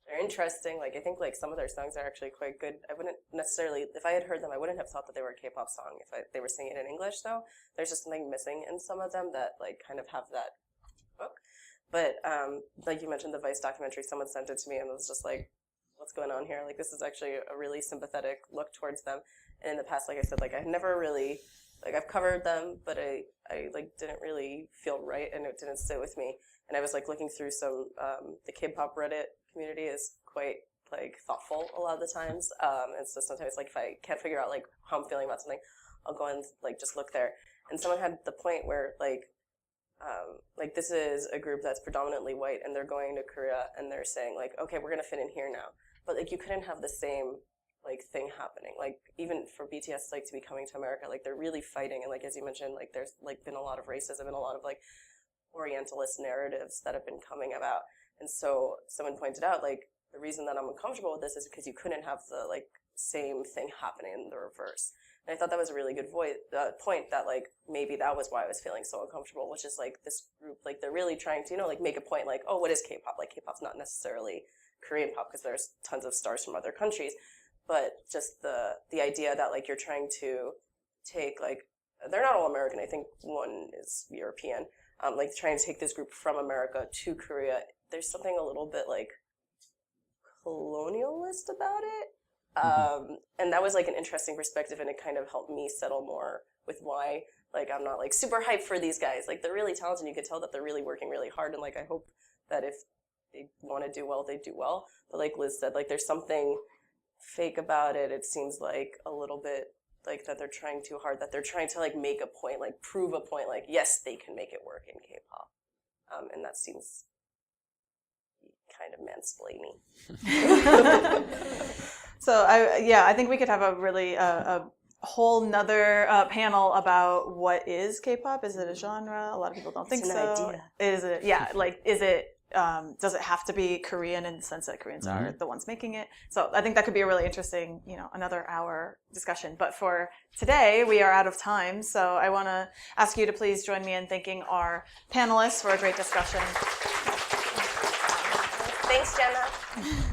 they're interesting. I think some of their songs are actually quite good. I wouldn't necessarily, if I had heard them, I wouldn't have thought that they were a K-pop song. If they were singing in English, though, there's just something missing in some of them that kind of have that hook. But like you mentioned, the Vice documentary, someone sent it to me and was just like, what's going on here? This is actually a really sympathetic look towards them. And in the past, like I said, I never really, I've covered them, but I didn't really feel right, and it didn't sit with me. And I was looking through some, the K-pop Reddit community is quite thoughtful a lot of the times. And so sometimes if I can't figure out how I'm feeling about something, I'll go and just look there. And someone had the point where this is a group that's predominantly white, and they're going to Korea and they're saying okay, we're gonna fit in here now. But you couldn't have the same thing happening. Even for BTS to be coming to America, they're really fighting. And as you mentioned, there's been a lot of racism and a lot of Orientalist narratives that have been coming about. And so someone pointed out the reason that I'm uncomfortable with this is because you couldn't have the same thing happening in the reverse. And I thought that was a really good point, that maybe that was why I was feeling so uncomfortable, which is this group they're really trying to make a point oh, what is K-pop? K-pop's not necessarily Korean pop, because there's tons of stars from other countries, but just the idea that you're trying to take they're not all American. I think one is European. Trying to take this group from America to Korea, there's something a little bit colonialist about it. And that was an interesting perspective, and it kind of helped me settle more with why I'm not super hyped for these guys. They're really talented, and you can tell that they're really working really hard, and I hope that if they want to do well, they do well. But like Liz said, there's something fake about it. It seems a little bit that they're trying too hard, that they're trying to make a point, prove a point, yes, they can make it work in K-pop. And that seems kind of mansplaining. So I think we could have a really a whole nother panel about what is K-pop. Is it a genre? A lot of people don't think so. Is it? Yeah, is it? Does it have to be Korean in the sense that Koreans are the ones making it? So I think that could be a really interesting, another hour discussion. But for today, we are out of time. So I want to ask you to please join me in thanking our panelists for a great discussion. Thanks, Jenna.